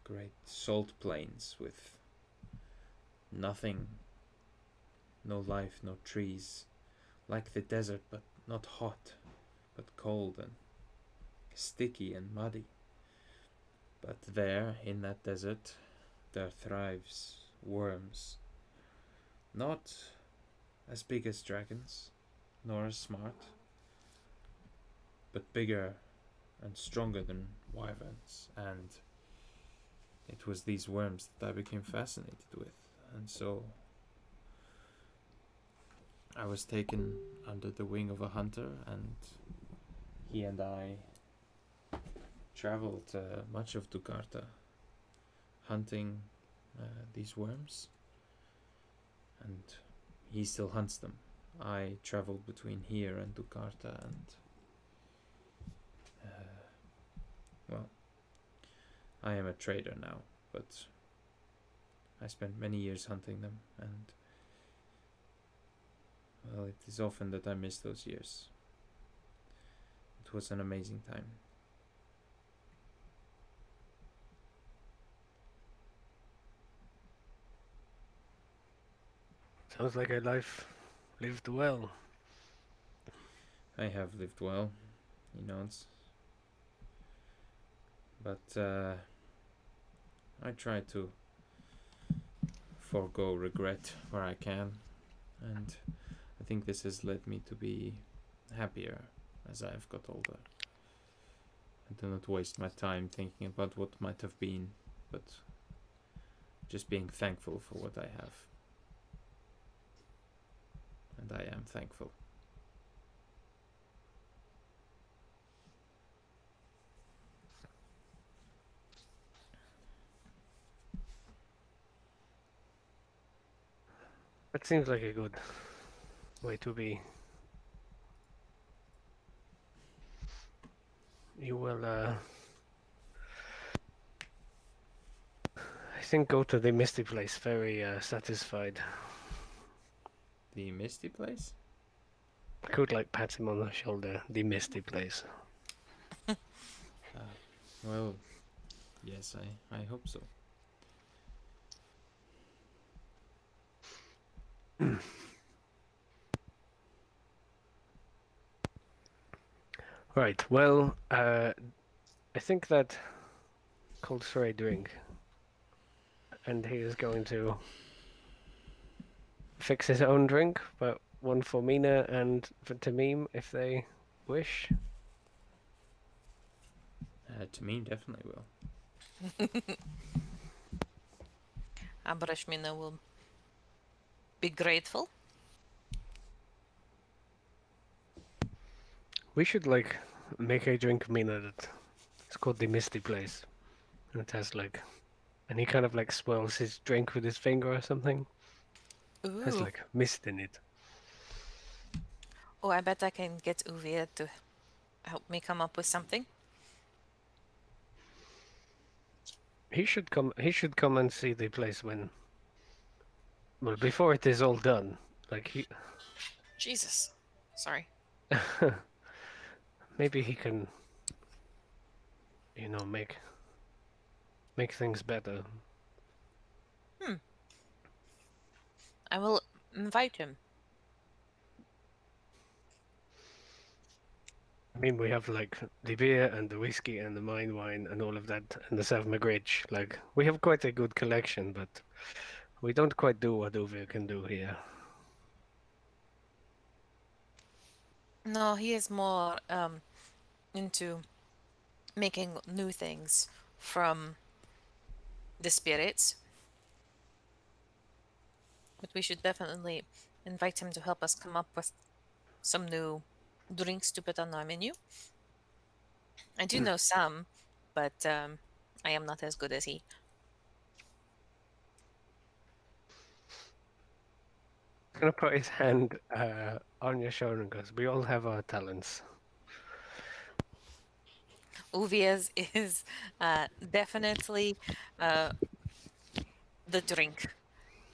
great salt plains with nothing, no life, no trees, like the desert, but not hot, but cold and sticky and muddy. But there, in that desert, there thrives worms, not as big as dragons, nor as smart, but bigger and stronger than wyverns, and it was these worms that I became fascinated with, and so I was taken under the wing of a hunter, and he and I traveled much of Ducarta hunting these worms, and he still hunts them. I traveled between here and Ducarta, and well, I am a trader now, but I spent many years hunting them, and well, it is often that I miss those years. It was an amazing time. Sounds like a life lived well. I have lived well, he nods. But I try to forego regret where I can, and I think this has led me to be happier as I've got older. I do not waste my time thinking about what might have been, but just being thankful for what I have. And I am thankful. That seems like a good way to be. You will, I think, go to the Misty place very satisfied. The Misty place? I could like pat him on the shoulder. The Misty place. Well, yes, I hope so. Right. Well, I think that calls for a drink, and he is going to fix his own drink, but one for Mina and for Tamim if they wish. Tamim definitely will. Abrashmina will be grateful. We should like make a drink, Mina, that it's called the Misty Place. And it has like, and he kind of like swirls his drink with his finger or something. It has Ooh. like mist in it. Oh, I bet I can get Uvia to help me come up with something. He should come. He should come and see the place when. Well, before it is all done. Like he. Jesus. Sorry. Maybe he can. You know, make things better. I will invite him. I mean, we have like the beer and the whiskey and the mine wine and all of that and the South McGridge. Like, we have quite a good collection, but we don't quite do what Uwe can do here. No, he is more into making new things from the spirits. But we should definitely invite him to help us come up with some new drinks to put on our menu. I do know some, but I am not as good as he. He's gonna put his hand on your shoulder and goes, "We all have our talents. Uvia's is definitely the drink.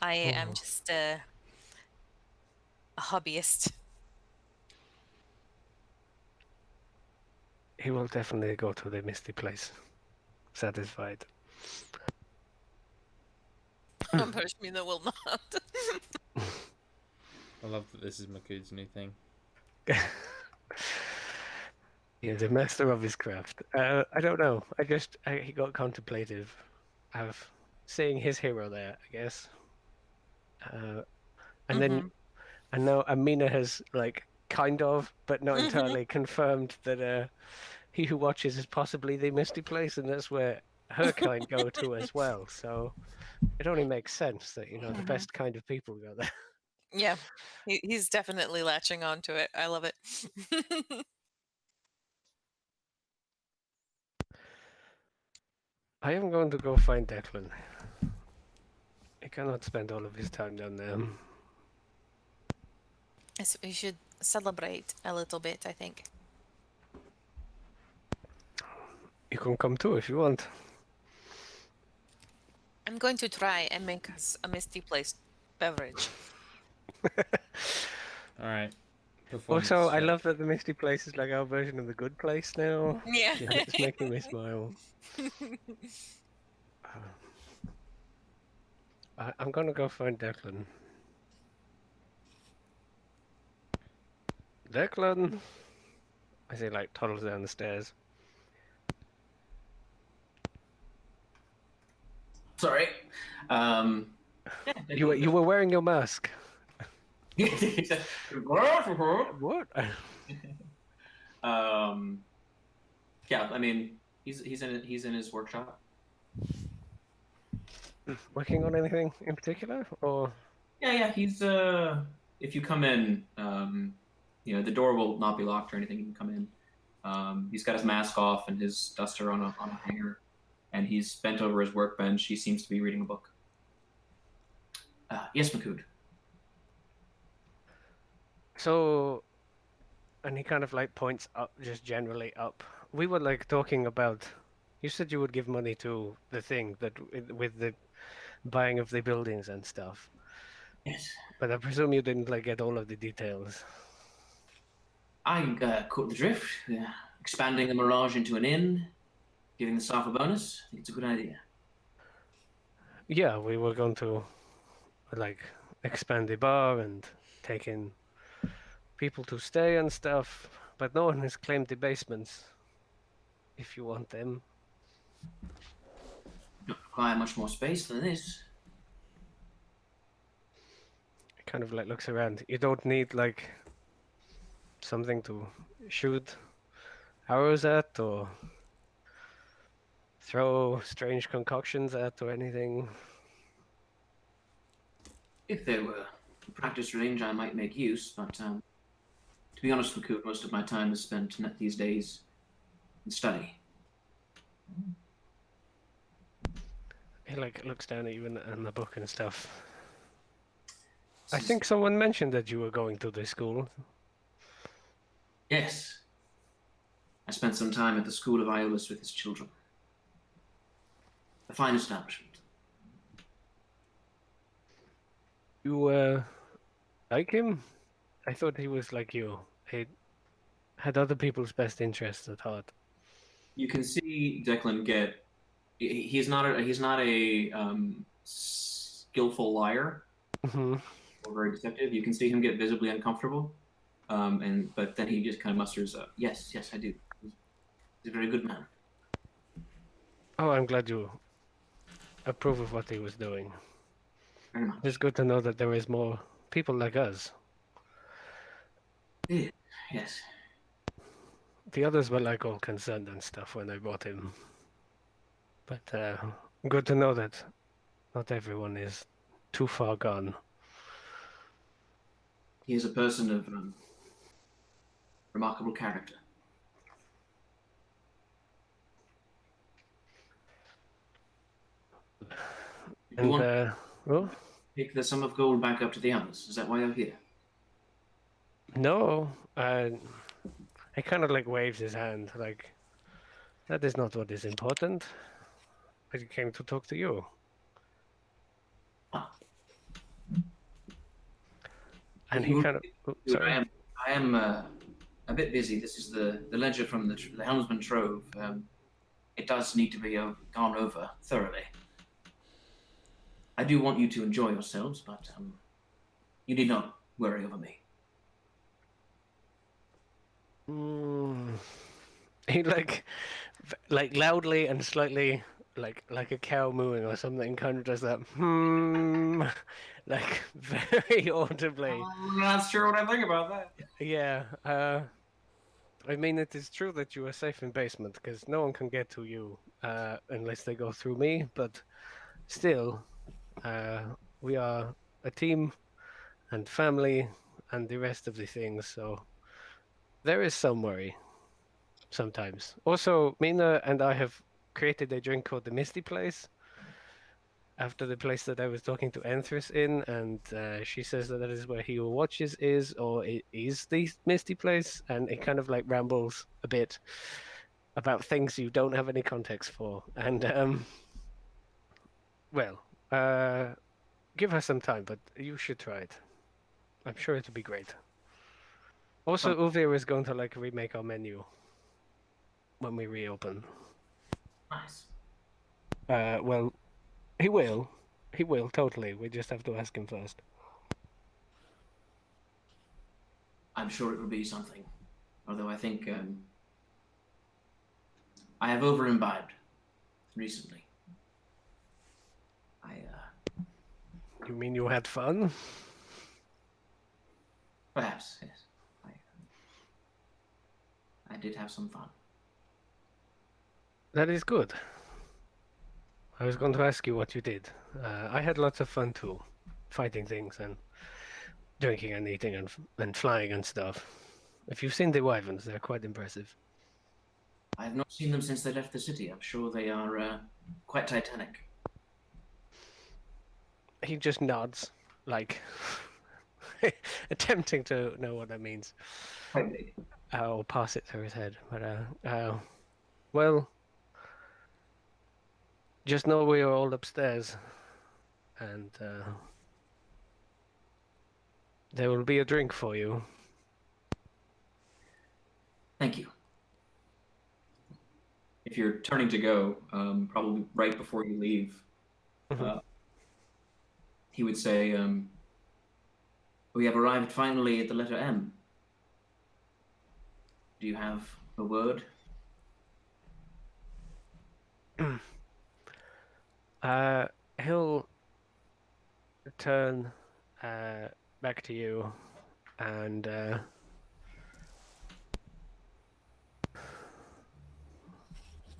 I am just a hobbyist. He will definitely go to the misty place, satisfied. Pashmina will not. I love that this is Makood's new thing. He is a master of his craft. I don't know. He got contemplative of seeing his hero there, I guess. And then, Mhm. and now Amina has like kind of, but not Mhm. entirely confirmed that he who watches is possibly the misty place, and that's where her kind go to as well. So it only makes sense that the Mhm. best kind of people go there. Yeah, he's definitely latching on to it. I love it. I am going to go find Declan. He cannot spend all of his time down there. Yes, we should celebrate a little bit, I think. You can come too if you want. I'm going to try and make us a misty place beverage. All right. Performance Also, I check. love that the Misty Place is like our version of the Good Place now. Yeah. It's making me smile. I'm gonna go find Declan. Declan! As he like toddles down the stairs. Sorry. Yeah, You were wearing your mask. What? Yeah, I mean, he's in his workshop. Working on anything in particular, or? Yeah, he's if you come in, the door will not be locked or anything. You can come in. He's got his mask off and his duster on a hanger, and he's bent over his workbench. He seems to be reading a book. Yes, Makood. So, and he kind of like points up, just generally up. We were like talking about. You said you would give money to the thing that with the buying of the buildings and stuff. Yes. But I presume you didn't like get all of the details. I caught the drift. Expanding the Mirage into an inn, giving the staff a bonus. I think it's a good idea. Yeah, we were going to like expand the bar and take in people to stay and stuff, but no one has claimed the basements. If you want them, Don't require much more space than this. it kind of like looks around. You don't need like something to shoot arrows at or throw strange concoctions at or anything. If there were a practice range, I might make use, but to be honest, Makood, most of my time is spent these days in study. He like looks down at you in the book and stuff. I think someone mentioned that you were going to this school. Yes. I spent some time at the School of Iolus with his children. A fine establishment. You like him? I thought he was like you. He had other people's best interests at heart. You can see Declan get. He's not a skillful liar Mm-hmm. or very deceptive. You can see him get visibly uncomfortable, but then he just kind of musters up. Yes, I do. He's a very good man. Oh, I'm glad you approve of what he was doing. Very much. It's good to know that there is more people like us. Yeah. Yes. The others were like all concerned and stuff when I brought him. But good to know that not everyone is too far gone. He is a person of remarkable character. If you And want well, to take the sum of gold back up to the others, is that why you're here? no, he kind of like waves his hand, like That is not what is important. I came to talk to you. Ah, And he you kind of... Oh, Dude, sorry. I am a bit busy. This is the ledger from the Helmsman Trove. It does need to be gone over thoroughly. I do want you to enjoy yourselves, but you need not worry over me. Mm. He like loudly and slightly like a cow mooing or something, kind of does that like very audibly. I'm not sure what I think about that. Yeah. I mean, it is true that you are safe in basement because no one can get to you unless they go through me. But still, we are a team and family and the rest of the things. So there is some worry sometimes. Also, Mina and I have created a drink called the Misty Place after the place that I was talking to Anthris in, and she says that is where He Who Watches is, or it is the Misty Place, and it kind of like rambles a bit about things you don't have any context for. And well, give her some time, but you should try it. I'm sure it'll be great. Also, Oh, Uvir is going to like remake our menu when we reopen. nice. Well, he will. He will totally. We just have to ask him first. I'm sure it will be something. Although I think I have over imbibed recently. I You mean you had fun? perhaps yes. I did have some fun. That is good. I was going to ask you what you did. I had lots of fun too, fighting things and drinking and eating and flying and stuff. If you've seen the wyverns, they're quite impressive. I have not seen them since they left the city. I'm sure they are quite titanic. He just nods, like attempting to know what that means, Quite big. or pass it through his head. But well, just know we are all upstairs, and there will be a drink for you. Thank you. If you're turning to go, probably right before you leave, Mhm. he would say, "We have arrived finally at the letter M. Do you have a word?" He'll turn back to you and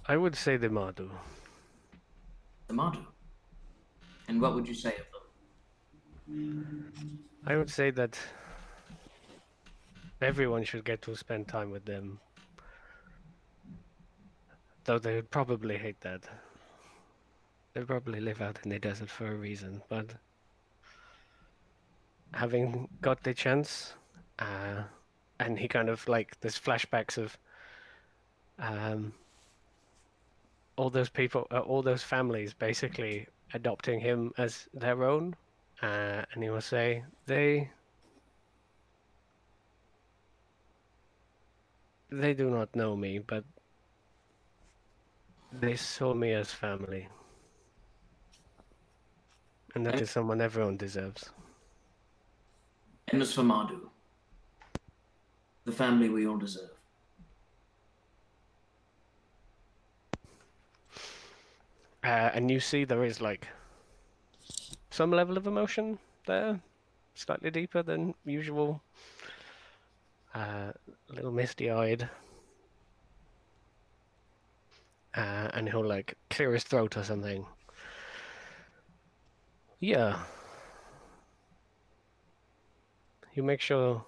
I would say the Madu. The Madu. And what would you say of them? I would say that everyone should get to spend time with them. Though they would probably hate that. They probably live out in the desert for a reason, but having got the chance, and he kind of like there's flashbacks of um, all those people, all those families basically adopting him as their own, and he will say they do not know me, but they saw me as family, and that And, is someone everyone deserves. and as for Madu, the family we all deserve. And you see there is like some level of emotion there, slightly deeper than usual. A little misty-eyed, and he'll like clear his throat or something. Yeah, you make sure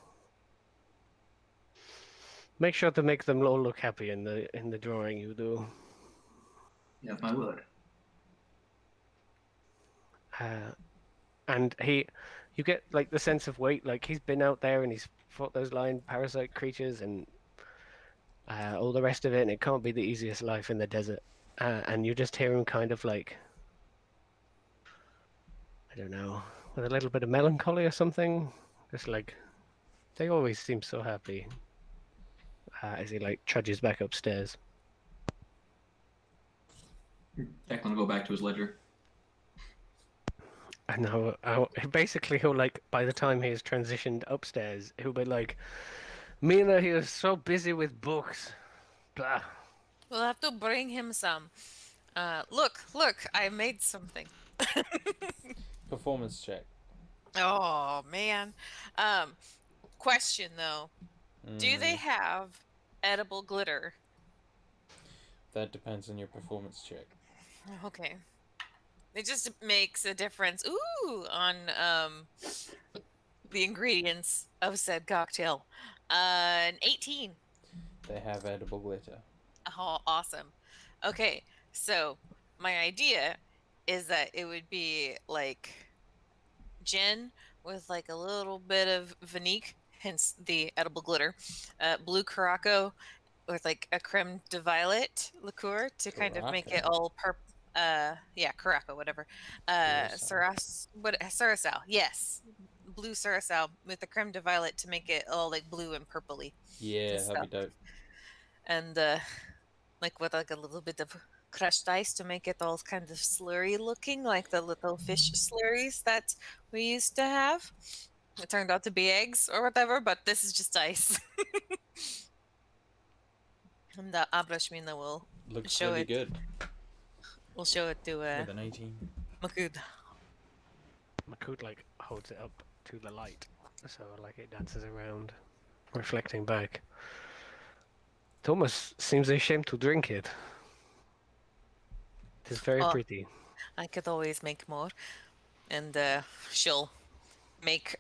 to make them all look happy in the drawing you do. You have my word. And you get like the sense of weight, like he's been out there and he's fought those lion parasite creatures, and all the rest of it, and it can't be the easiest life in the desert. And you just hear him kind of like, I don't know, with a little bit of melancholy or something. Just like, they always seem so happy as he like trudges back upstairs. Declan will go back to his ledger. And basically he'll like, by the time he has transitioned upstairs, he'll be like, Mina, he is so busy with books. Blah. We'll have to bring him some. Look, I made something. Performance check. Oh man. Question though. Do they have edible glitter? That depends on your performance check. Okay. It just makes a difference. Ooh, on the ingredients of said cocktail. An 18. They have edible glitter. Oh, awesome. Okay, so my idea is that it would be like gin with like a little bit of Vanique, hence the edible glitter, blue Curaçao with like a creme de violet liqueur to kind of make it Curaçao? all yeah, Curaçao, whatever. Curacao, yes. Blue Curacao with the creme de violet to make it all like blue and purpley Yeah, and that'd be stuff. dope. And like with like a little bit of crushed ice to make it all kind of slurry looking, like the little fish slurries that we used to have. It turned out to be eggs or whatever, but this is just ice. And the Abrashmina will Looks show really it. good. We'll show it to With an 18. Makud. Makut like holds it up to the light, so like it dances around, reflecting back. It almost seems a shame to drink it. It is very Oh. pretty. I could always make more. And she'll make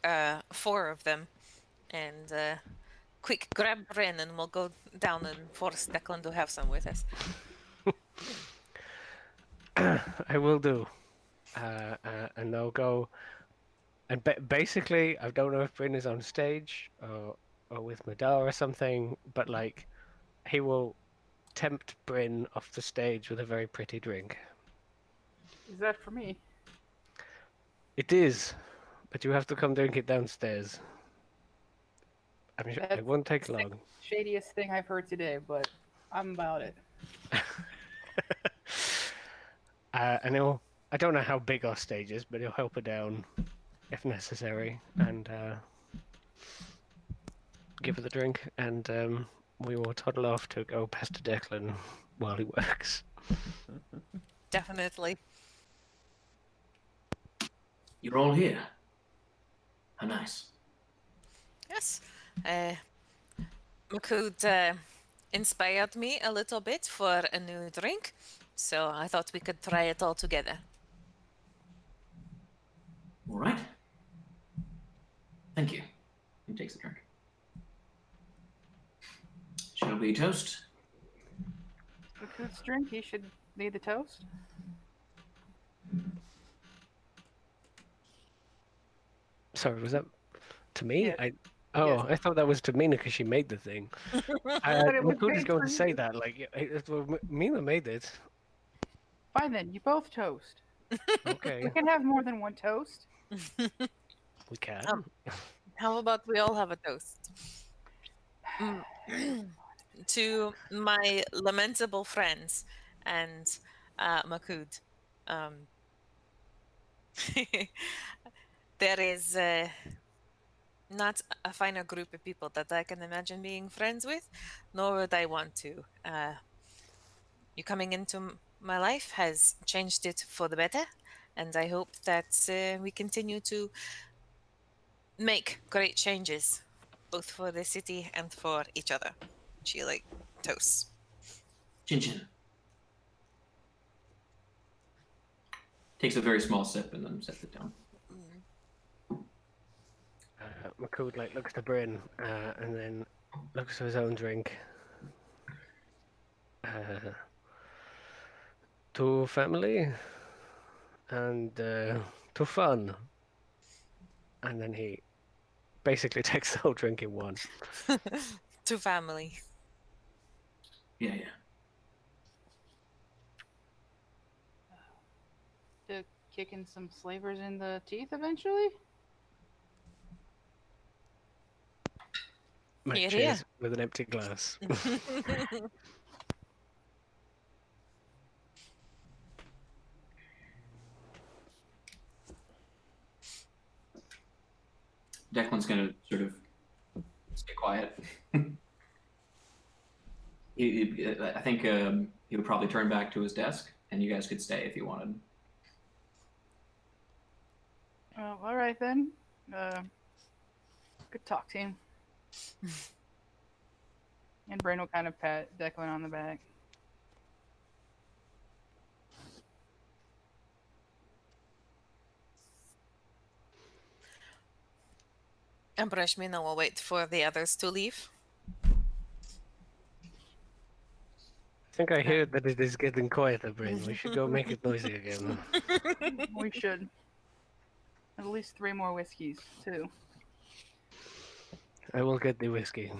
4 of them. And quick, grab Bren and we'll go down and force Declan to have some with us. I will do. And they'll go. And basically, I don't know if Bryn is on stage or with Madar or something, but like, he will tempt Bryn off the stage with a very pretty drink. Is that for me? It is, but you have to come drink it downstairs. I'm sure it won't take long. Shadiest thing I've heard today, but I'm about it. And he'll, I don't know how big our stage is, but he'll help her down if necessary and give her the drink, and we will toddle off to go past Declan while he works. Definitely. You're all here. How nice. Yes. Makud inspired me a little bit for a new drink, so I thought we could try it all together. All right. Thank you. He takes a drink. Shall we toast? Makut's drink, he should need the toast. Sorry, was that to me? Yes. Oh, I thought that was to Mina because she made the thing. But it was Makut is made going for to say you. that, like, Mina made it. Fine then, you both toast. Okay, We can have more than one toast. we can. How about we all have a toast? To my lamentable friends and Makud. There is not a finer group of people that I can imagine being friends with, nor would I want to. You coming into my life has changed it for the better, and I hope that we continue to make great changes, both for the city and for each other. She like toasts. Chin chin. Takes a very small sip and then sets it down. Makut like looks to Bryn and then looks to his own drink. To family and to fun. And then he basically takes the whole drink in one. To family. Yeah, yeah. To kicking some slavers in the teeth eventually? Mike Here, here. cheers with an empty glass. Declan's gonna sort of stay quiet. I think he would probably turn back to his desk, and you guys could stay if you wanted. All right then. Good talk, team. And Brain will kind of pat Declan on the back. And Brashmina will wait for the others to leave. I think I hear that it is getting quieter, Brain. We should go make it noisy again. We should. At least 3 more whiskeys, too. I will get the whiskey.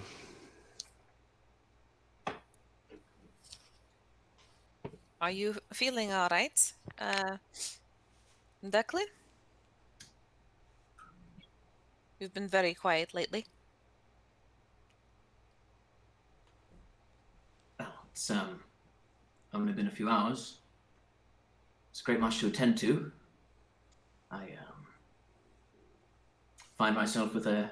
Are you feeling all right, Declan? You've been very quiet lately. Well, it's only been a few hours. It's great much to attend to. I find myself with a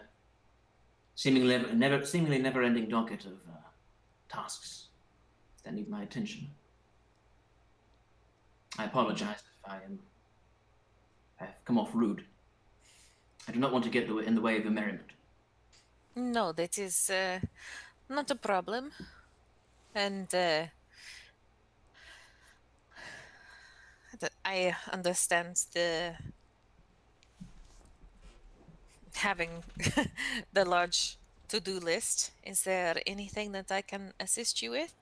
seemingly never-ending docket of tasks that need my attention. I apologize if I have come off rude. I do not want to get in the way of your merriment. No, that is not a problem. And I understand the having the large to-do list. Is there anything that I can assist you with?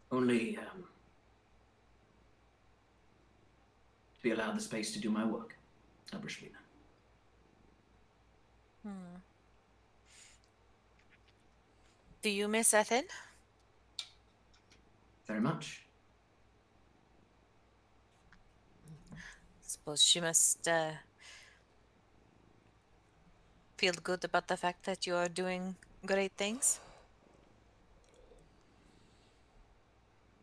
Only to be allowed the space to do my work, Abrashmina. Do you miss Ethan? Very much. Suppose she must feel good about the fact that you are doing great things.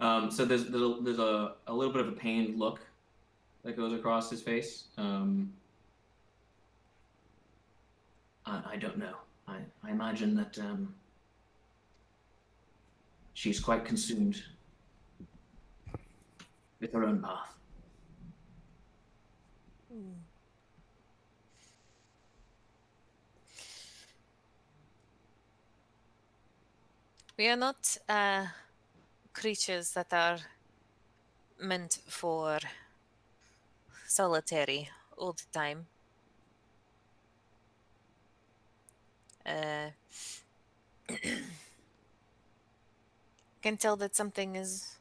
So there's a little bit of a pained look that goes across his face. I don't know. I imagine that she's quite consumed with her own path. We are not creatures that are meant for solitary all the time. Can tell that something is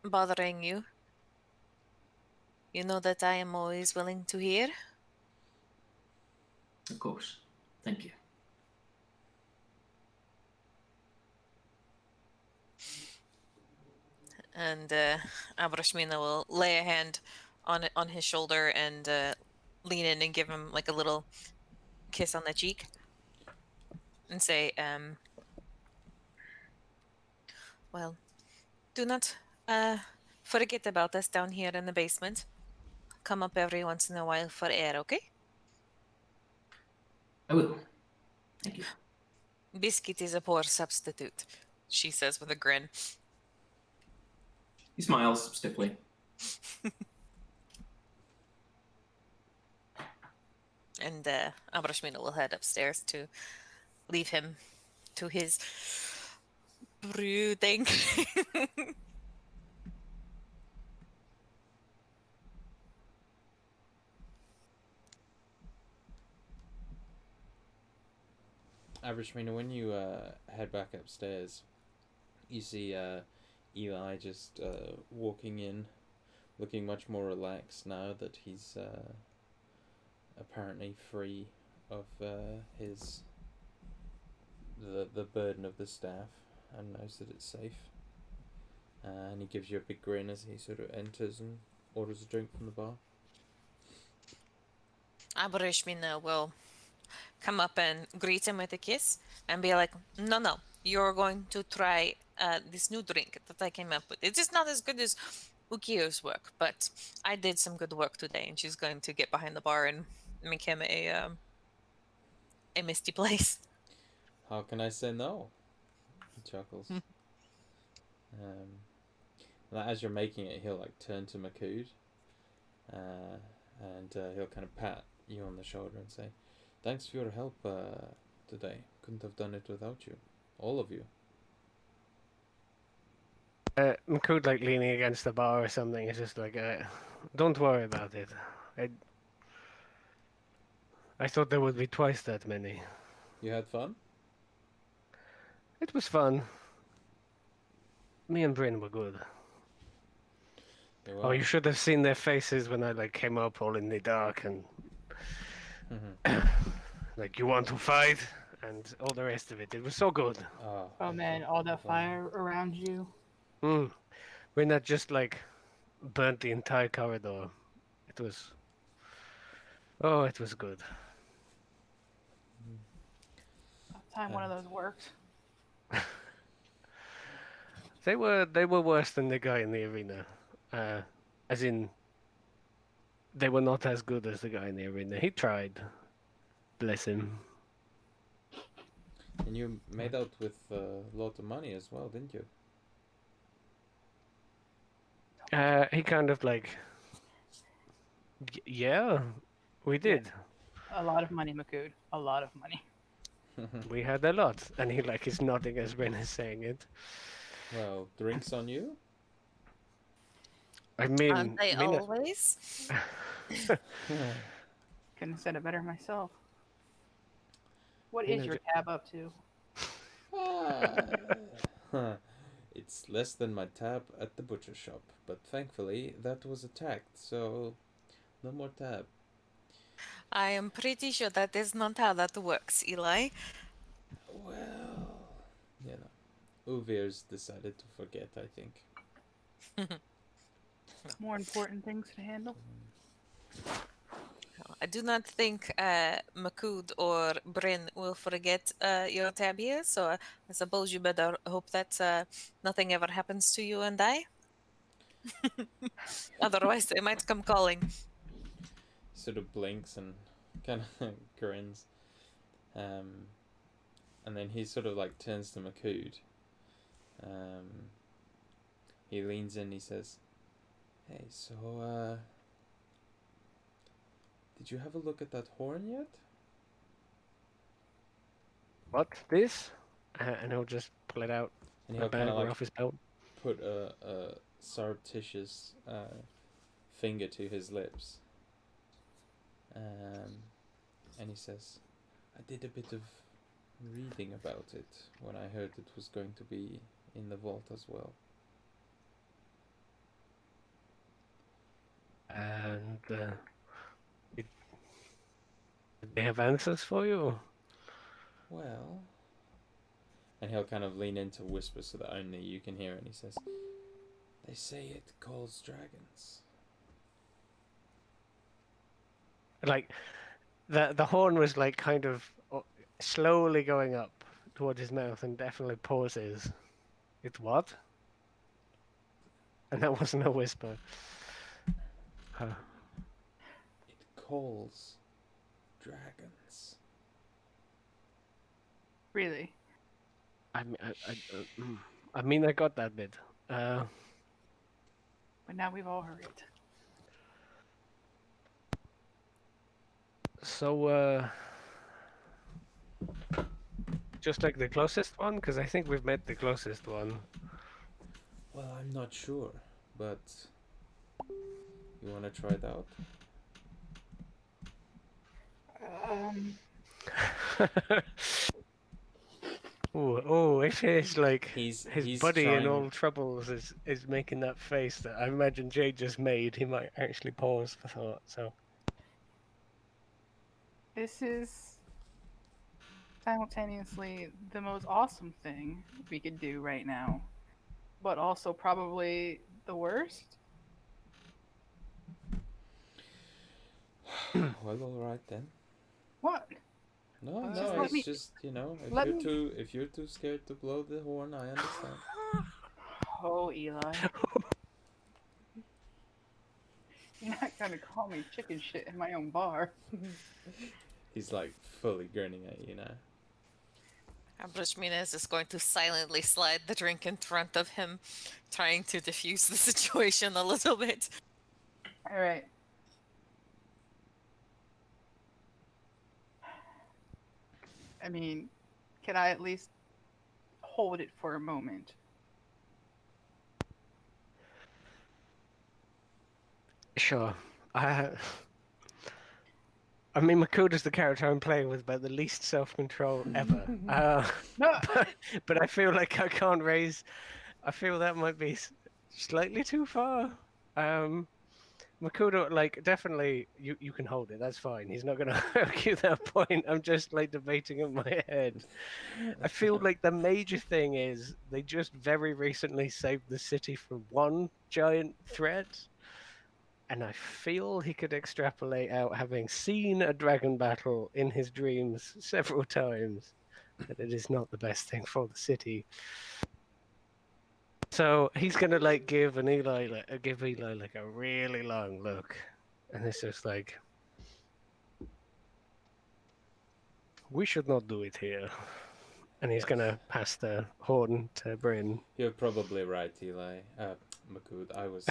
bothering you. You know that I am always willing to hear. Of course. Thank you. And Abrashmina will lay a hand on his shoulder and lean in and give him like a little kiss on the cheek and say, well, do not forget about us down here in the basement. Come up every once in a while for air, okay? I will. Thank you. Biscuit is a poor substitute, she says with a grin. He smiles stiffly. And Abrashmina will head upstairs to leave him to his brooding. Abrashmina, when you head back upstairs, you see Eli just walking in, looking much more relaxed now that he's apparently free of his the burden of the staff and knows that it's safe. And he gives you a big grin as he sort of enters and orders a drink from the bar. Aborishmina will come up and greet him with a kiss and be like, no, you're going to try this new drink that I came up with. It is not as good as Ukio's work, but I did some good work today. And she's going to get behind the bar and make him a misty place. How can I say no? He chuckles. As you're making it, he'll like turn to Makud, and he'll kind of pat you on the shoulder and say, "Thanks for your help today. Couldn't have done it without you, all of you." Makud, like leaning against the bar or something, is just like, don't worry about it. I thought there would be twice that many. You had fun? It was fun. Me and Bryn were good. Oh, you should have seen their faces when I like came up all in the dark and like, you want to fight and all the rest of it. It was so good. Oh man, all that fire around you. When that just like burnt the entire corridor. It was good. Time one of those works. They were worse than the guy in the arena. As in, they were not as good as the guy in the arena. He tried. Bless him. And you made out with a lot of money as well, didn't you? He kind of like, yeah, we did. Yeah. A lot of money, Makud. A lot of money. We had a lot. And he like is nodding as Ben is saying it. Well, drinks on you? I mean, aren't they always? Couldn't have said it better myself. What is your tab up to? It's less than my tab at the butcher shop, but thankfully that was attacked, so no more tab. I am pretty sure that is not how that works, Eli. Well, you know, Uvir's decided to forget, I think. More important things to handle. I do not think Makud or Bryn will forget your tab here, so I suppose you better hope that nothing ever happens to you and I. Otherwise, they might come calling. Sort of blinks and kind of grins. And then he sort of like turns to Makud. He leans in, he says, "Hey, so, did you have a look at that horn yet?" What? This? And he'll just pull it out. And he'll kind of like off his belt. put a surreptitious finger to his lips. And he says, "I did a bit of reading about it when I heard it was going to be in the vault as well." And did they have answers for you? Well, and he'll kind of lean in to whisper so that only you can hear it, and he says, "They say it calls dragons." Like, the horn was like kind of slowly going up towards his mouth and definitely pauses. It's what? And that wasn't a whisper. It calls dragons. Really? I mean, I got that bit. But now we've all heard it. So, just like the closest one? Because I think we've met the closest one. Well, I'm not sure, but you want to try it out? If it's like He's his buddy trying... in all troubles is making that face that I imagine Jade just made, he might actually pause for thought. So This is simultaneously the most awesome thing we could do right now, but also probably the worst. Well, all right then. What? No, Just no, let it's me. just Let me. if you're too scared to blow the horn, I understand. Oh, Eli. You're not gonna call me chicken shit in my own bar. He's like fully grinning at you now. Brushmina is going to silently slide the drink in front of him, trying to diffuse the situation a little bit. All right. I mean, can I at least hold it for a moment? Sure. I mean, Makuda's the character I'm playing with, but the least self-control ever. No. But I feel like I can't raise. I feel that might be slightly too far. Makuda, like, definitely, you can hold it. That's fine. He's not going to argue that point. I'm just like debating in my head. I feel like the major thing is they just very recently saved the city from one giant threat. And I feel he could extrapolate out, having seen a dragon battle in his dreams several times, that it is not the best thing for the city. So he's gonna like give Eli like a really long look, and it's just like, we should not do it here. And he's gonna pass the horn to Bryn. You're probably right, Eli. Makud, I was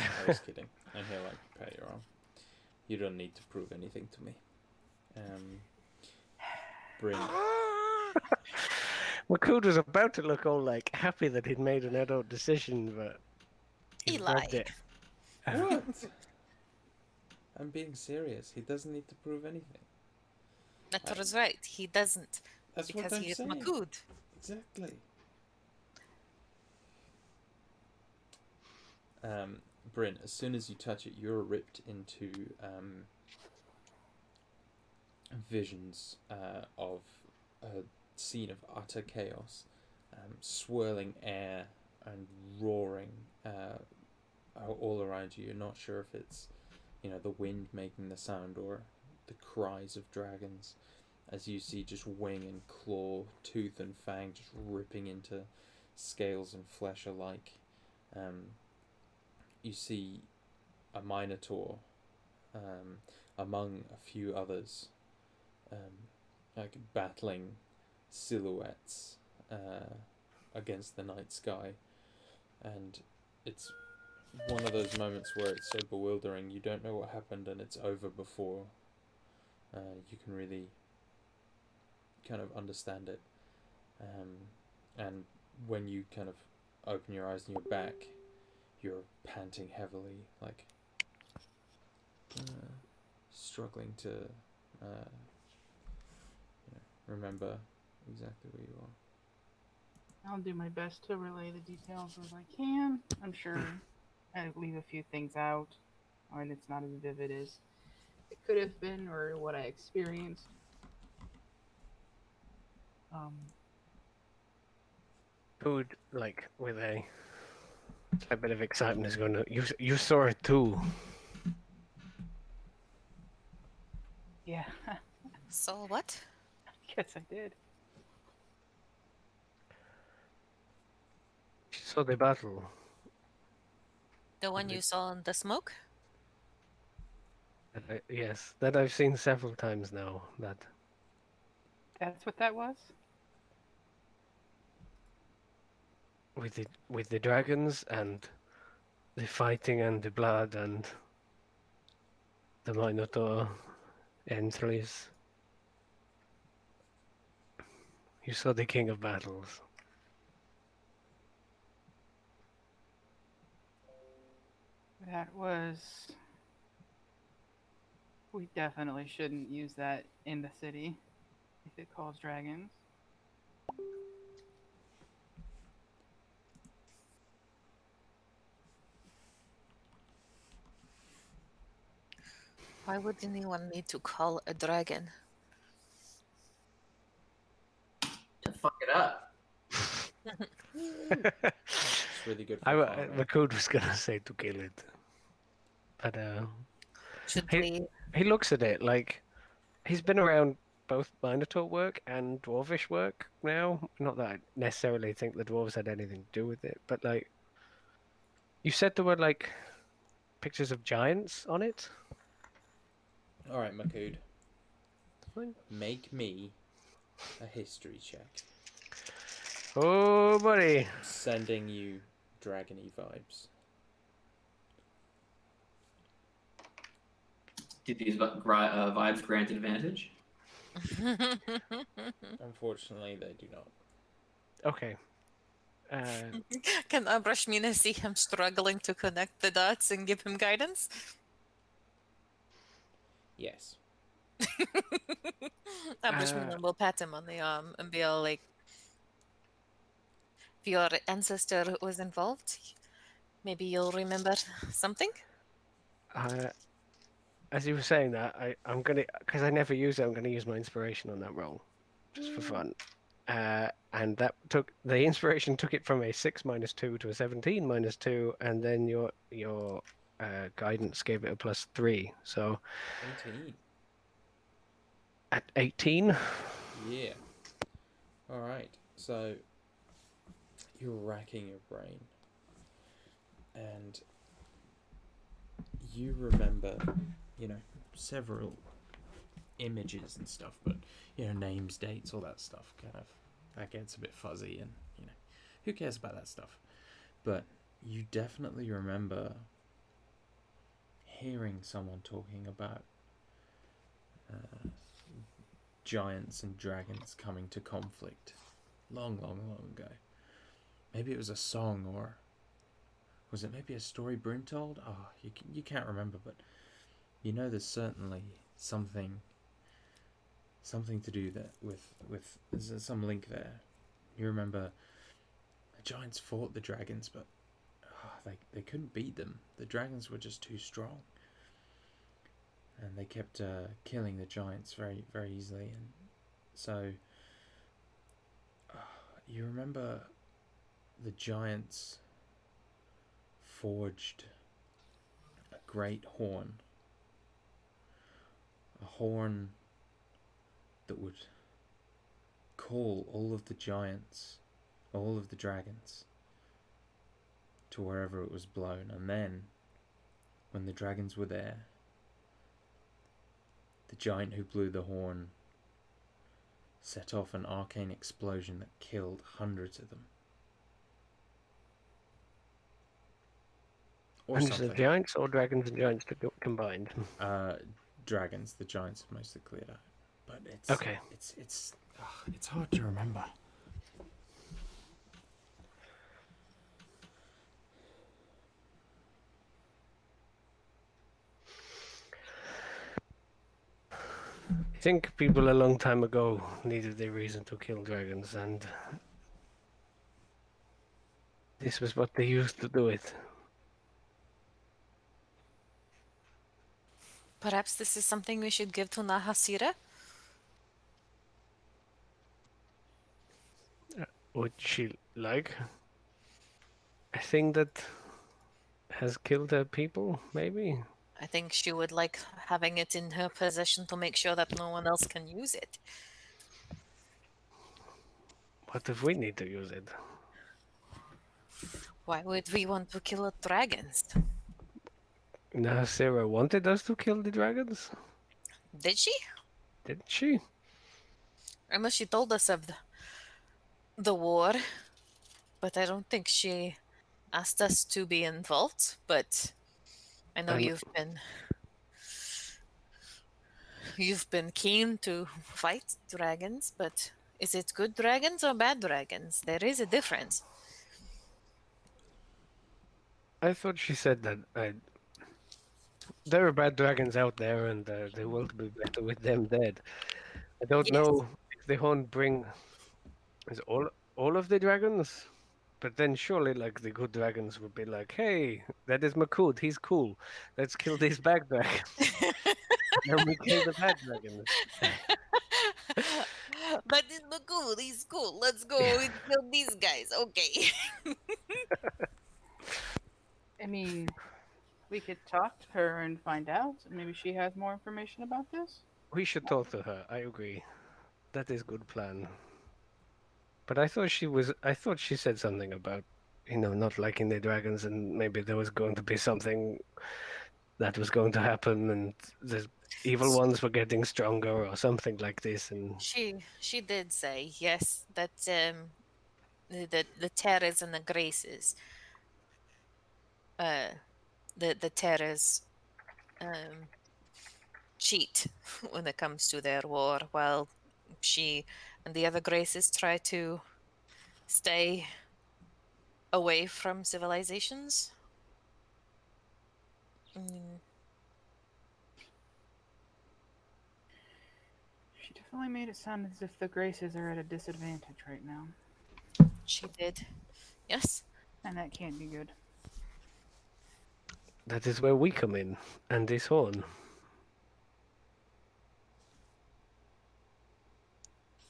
kidding. And he'll like pat your arm. You don't need to prove anything to me. Bryn. Makud was about to look all like happy that he'd made an adult decision, but he Eli. rubbed it. What? I'm being serious. He doesn't need to prove anything. That was right. He doesn't. That's Because what I'm he is saying. Makud. Exactly. Bryn, as soon as you touch it, you're ripped into visions of a scene of utter chaos, swirling air and roaring all around you. You're not sure if it's, the wind making the sound or the cries of dragons, as you see just wing and claw, tooth and fang just ripping into scales and flesh alike. You see a minotaur among a few others, like battling silhouettes against the night sky, and it's one of those moments where it's so bewildering you don't know what happened and it's over before you can really kind of understand it. And when you kind of open your eyes and you're back, you're panting heavily, like struggling to remember exactly where you are. I'll do my best to relay the details as I can. I'm sure I leave a few things out, and it's not as vivid as it could have been or what I experienced. Food, like, with a bit of excitement, is going to. You saw it too. Yeah, So what? yes, I did. You saw the battle. The one you saw in the smoke? Yes, that I've seen several times now. That's what that was? With the dragons and the fighting and the blood and the Minotaur entries. You saw the King of Battles. That was. We definitely shouldn't use that in the city if it calls dragons. Why would anyone need to call a dragon? It's really good for farming. Makud was gonna say to kill it, but Should he we? he looks at it like he's been around both Minotaur work and Dwarvish work now. Not that I necessarily think the dwarves had anything to do with it, but like you said, there were like pictures of giants on it. All right, Makud. Fine. Make me a history check. Oh, buddy. I'm sending you dragony vibes. Did these vibes grant advantage? Unfortunately, they do not. Okay. Can Abrashmina see him struggling to connect the dots and give him guidance? Yes. Abrashmina will pat him on the arm and be all like, if your ancestor was involved, maybe you'll remember something? As you were saying that, I'm gonna, because I never use it, I'm gonna use my inspiration on that roll, just for fun. And that took the inspiration took it from a 6 -2 to a 17 -2, and then your guidance gave it a +3. So 18. at 18. Yeah. All right. So you're racking your brain, and you remember, several images and stuff, but names, dates, all that stuff that gets a bit fuzzy, and who cares about that stuff? But you definitely remember hearing someone talking about giants and dragons coming to conflict long, long, long ago. Maybe it was a song, or was it maybe a story Bryn told? Oh, you can't remember, but there's certainly something to do that with there's some link there. You remember the giants fought the dragons, but they couldn't beat them. The dragons were just too strong, and they kept killing the giants very, very easily. And so you remember the giants forged a great horn, a horn that would call all of the giants, all of the dragons, to wherever it was blown. And then, when the dragons were there, the giant who blew the horn set off an arcane explosion that killed hundreds of them. Or Hundreds something. of giants or dragons and giants combined? Dragons. The giants are mostly cleared out, but it's okay. It's hard to remember. I think people a long time ago needed a reason to kill dragons, and this was what they used to do it. Perhaps this is something we should give to Nahasira? Would she like a thing that has killed her people, maybe? I think she would like having it in her possession to make sure that no one else can use it. What if we need to use it? Why would we want to kill dragons? Now, Sarah wanted us to kill the dragons? Did she? Didn't she? Unless she told us of the war. But I don't think she asked us to be involved. But I know you've been keen to fight dragons, but is it good dragons or bad dragons? There is a difference. I thought she said that there are bad dragons out there, and the world will be better with them dead. I don't know if the horn is all of the dragons, but then surely, like, the good dragons would be like, "Hey, that is Makud. He's cool. Let's kill these bad dragons." Then we kill the bad dragons. But it's Makud. cool. He's cool. Let's go and kill these guys. Okay. I mean, we could talk to her and find out. Maybe she has more information about this. We should talk to her. I agree. That is good plan. But I thought she said something about, not liking the dragons, and maybe there was going to be something that was going to happen, and the evil ones were getting stronger or something like this. And She did say yes that the terrors and the graces, uh the terrors um cheat when it comes to their war, while she and the other graces try to stay away from civilizations. Mm, She definitely made it sound as if the Graces are at a disadvantage right now, she did. Yes. and that can't be good. that is where we come in, and this horn.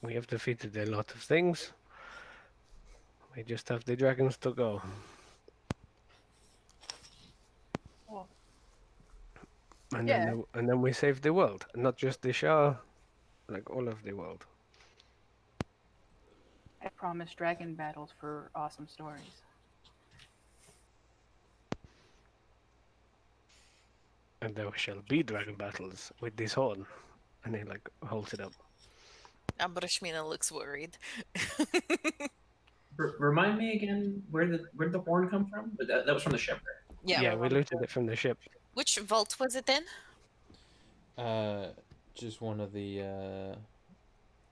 We have defeated a lot of things. We just have the dragons to go. Well, And yeah, then we save the world, not just the Shah, like all of the world. I promised dragon battles for awesome stories. And there shall be dragon battles with this horn. And he like holds it up. Abrashmina looks worried. Remind me again where the horn come from? But that was from the ship, right? Yeah. Yeah, we looted it from the ship. Which vault was it in? Just one of the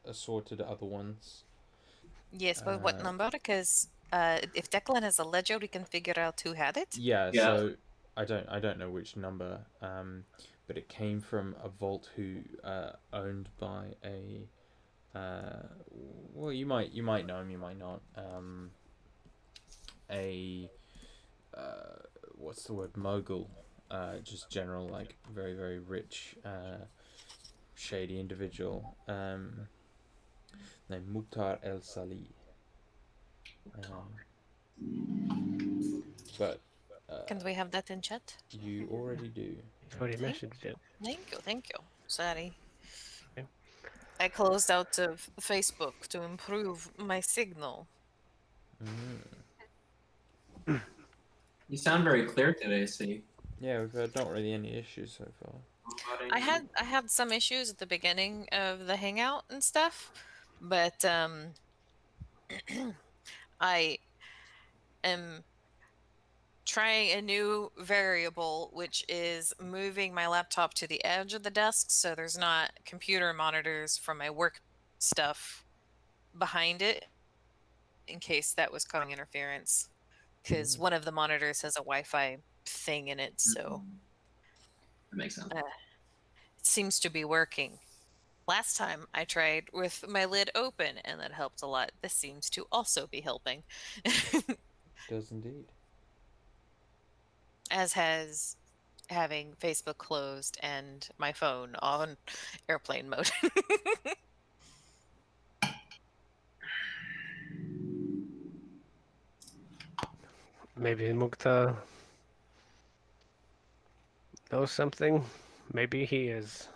assorted other ones. Yes, but what number? Because if Declan has a ledger, we can figure out who had it. Yeah, Yeah. so I don't know which number, but it came from a vault who owned by a well, you might know him, you might not. A what's the word, mogul, just general, like very very rich, shady individual, named Mukhtar El Salih. But Can we have that in chat? you already do. He's already messaged it. Thank you, thank you. Sorry. Okay. I closed out of Facebook to improve my signal. You sound very clear today, see. Yeah, we've had not really any issues so far. I had some issues at the beginning of the hangout and stuff, but I am trying a new variable, which is moving my laptop to the edge of the desk so there's not computer monitors from my work stuff behind it in case that was causing interference. Because one of the monitors has a Wi-Fi thing in it, so That makes sense. it seems to be working. Last time I tried with my lid open, and that helped a lot. This seems to also be helping. Does indeed. As has having Facebook closed and my phone on airplane mode. Maybe Mukhtar knows something. Maybe he is.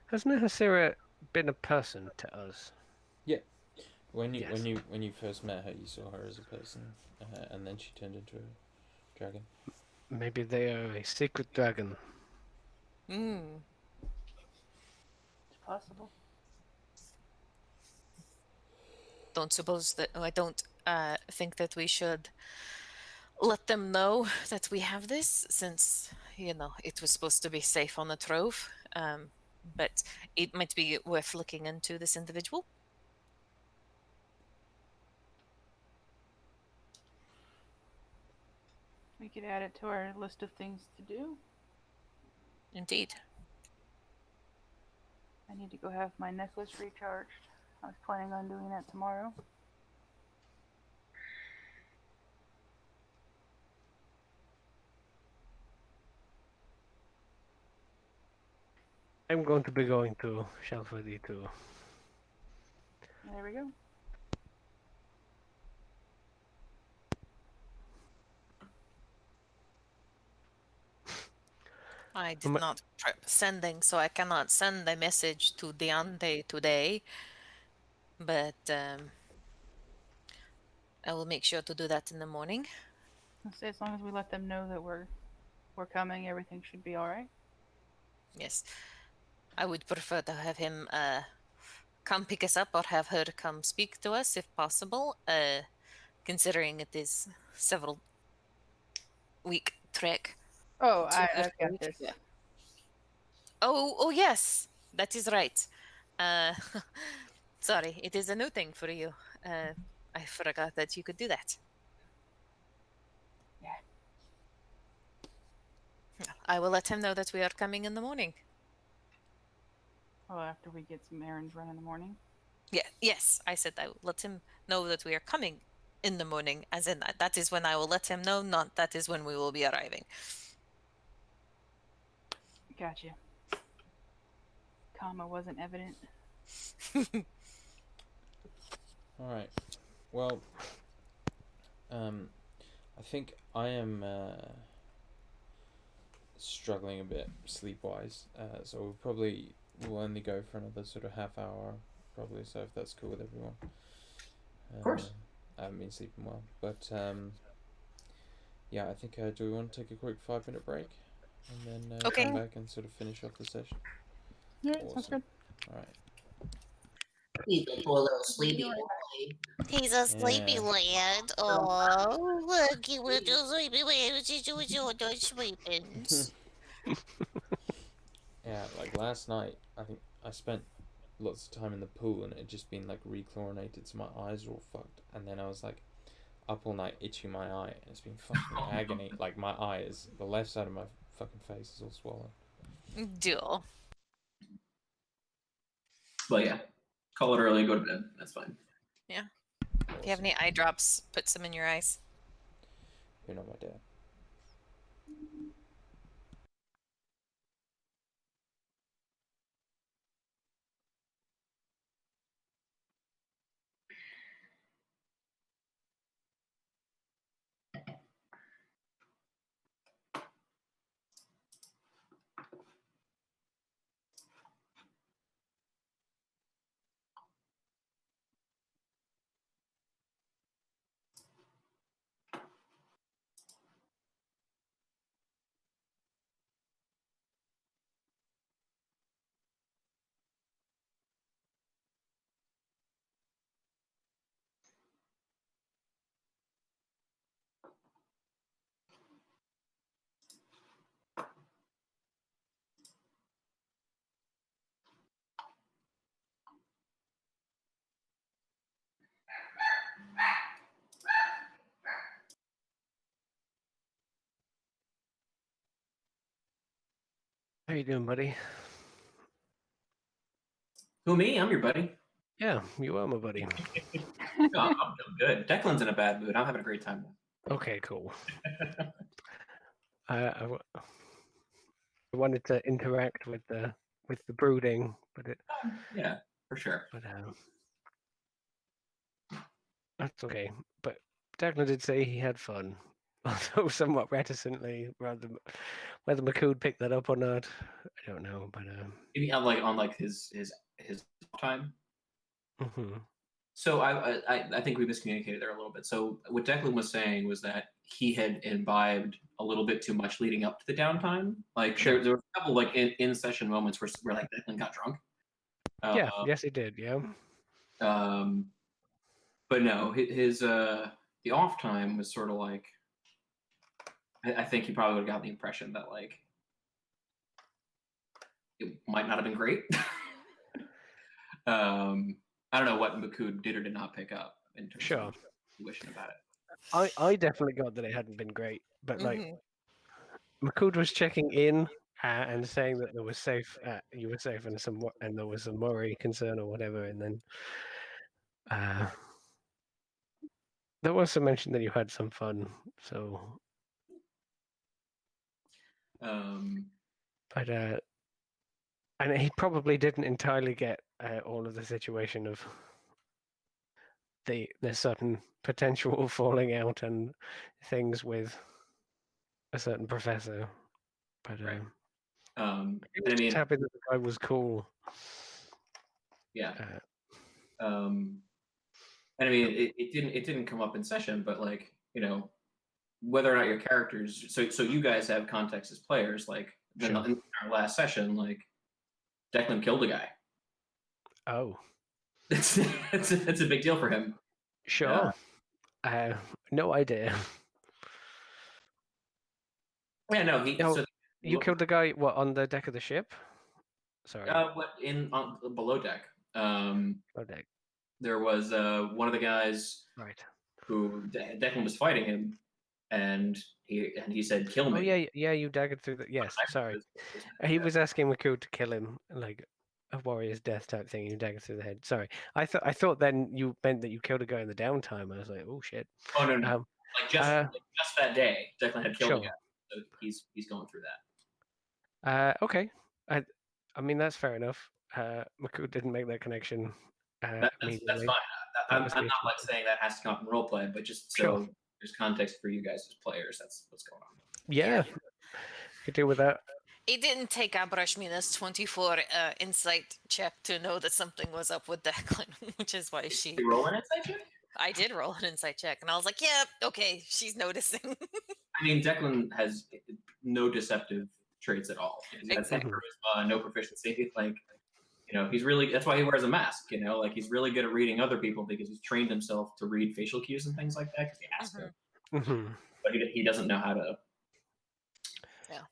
Has Nahasira been a person to us? Yeah. When you Yes. when you first met her, you saw her as a person, and then she turned into a dragon. Maybe they are a secret dragon. Mm. It's possible. Don't suppose that I don't think that we should let them know that we have this, since it was supposed to be safe on the trove. But it might be worth looking into this individual. We could add it to our list of things to do. Indeed. I need to go have my necklace recharged. I was planning on doing that tomorrow. I'm going to be going to Shalford too. There we go. I did not prep sending, so I cannot send a message to Deante today. But I will make sure to do that in the morning. Let's say as long as we let them know that we're coming, everything should be all right. Yes. I would prefer to have him come pick us up or have her come speak to us if possible, considering it is several week trek. Oh, To I've got Earthquake. this. Yeah. Oh, yes, that is right. Sorry, it is a new thing for you. I forgot that you could do that. Yeah. I will let him know that we are coming in the morning. Oh, after we get some errands run in the morning. Yeah, yes, I said I will let him know that we are coming in the morning, as in that is when I will let him know, not that is when we will be arriving. Gotcha. Comma wasn't evident. All right. Well, I think I am struggling a bit sleep-wise, so we'll probably will only go for another sort of half hour, probably. So if that's cool with everyone. Of course. I haven't been sleeping well, but yeah, I think do we want to take a quick 5-minute break and then Okay. come back and sort of finish off the session? Yeah, sounds Awesome. good. All right. He's a poor little sleepy boy. He's a sleepy Yeah. lad. Oh, look, he was a sleepy lad. He's just sleeping. Yeah, like last night, I think I spent lots of time in the pool and it had just been like rechlorinated, so my eyes were all fucked. And then I was like up all night itching my eye, and it's been fucking agony. Like my eye is the left side of my fucking face is all swollen. Deal. But yeah, call it early, go to bed. That's fine. Yeah. Awesome. If you have any eye drops, put some in your eyes. You're not my dad. How you doing, buddy? Who, me? I'm your buddy. Yeah, you are my buddy. No, I'm doing good. Declan's in a bad mood. I'm having a great time. Okay, cool. I wanted to interact with the brooding, but Yeah, for sure. That's okay. But Declan did say he had fun, although somewhat reticently. Rather, whether McCood picked that up or not, I don't know. But Maybe on like his time. mm-hmm. So I think we miscommunicated there a little bit. So what Declan was saying was that he had imbibed a little bit too much leading up to the downtime. Like Sure. there were a couple like in session moments where like Declan got drunk. Yeah, yes, he did. Yeah. But no, his the off time was sort of like I think he probably would have got the impression that like it might not have been great. I don't know what Makud did or did not pick up in terms Sure. of intuition about it. I definitely got that it hadn't been great, but like Mm-hmm. McCood was checking in and saying that there was safe, you were safe, and there was some worry, concern, or whatever, and then there was some mention that you had some fun. So, but and he probably didn't entirely get all of the situation of there's certain potential falling out and things with a certain professor. But Right. I And was I just mean, happy that the guy was cool. yeah. Uh, And I mean, it didn't come up in session, but like, whether or not your characters, so you guys have context as players, like then Sure. in our last session, like Declan killed a guy. Oh, It's a big deal for him. sure. No idea. Yeah, no, he Oh, so you killed the guy, what, on the deck of the ship? Sorry. what in on below deck. Oh, deck. There was one of the guys Right. who Declan was fighting him, and he said, "Kill Oh, me." yeah, you daggered through the. Yes, sorry. Was- He was asking Makud to kill him, like a warrior's death type thing. You dagger through the head. Sorry, I thought then you meant that you killed a guy in the downtime. I was like, oh shit. Oh no, no, Um, like just that day, Declan had killed a guy, sure. so he's going through that. Okay. I mean that's fair enough. Makud didn't make that connection That's immediately. fine. That I'm was not the like saying that has to come up in roleplay, but just sure. so there's context for you guys as players. That's what's going on. Yeah, could deal with that. It didn't take Abrashmina's 24 insight check to know that something was up with Declan, which is why she. You roll an insight check? I did roll an insight check, and I was like, "Yeah, okay, she's noticing." I mean, Declan has no deceptive traits at all. He's got 10 charisma, no proficiency. Like, he's really, that's why he wears a mask, like he's really good at reading other people because he's trained himself to read facial cues and things like that because he has to. But he doesn't know how to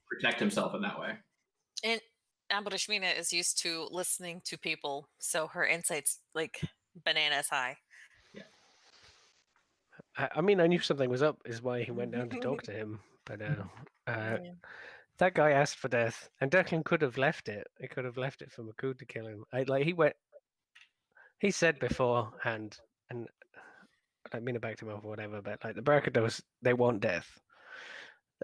protect himself in that way. And Abrashmina is used to listening to people, so her insight's like bananas high. Yeah. I mean, I knew something was up, is why he went down to talk to him. But that guy asked for death, and Declan could have left it. He could have left it for Makud to kill him. He said beforehand, and I mean to back him up or whatever, but like the Barracudos, they want death.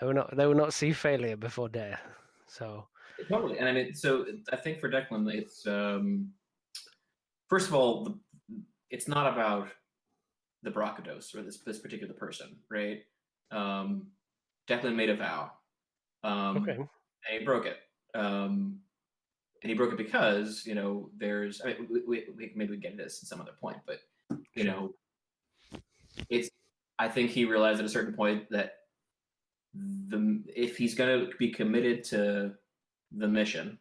They will not see failure before death. So totally, and I mean, so I think for Declan, it's first of all, it's not about the Barracudos or this particular person, right? Declan made a vow, okay. and he broke it. And he broke it because there's. I mean, we maybe we get into this at some other point, but it's. I think he realized at a certain point that if he's going to be committed to the mission,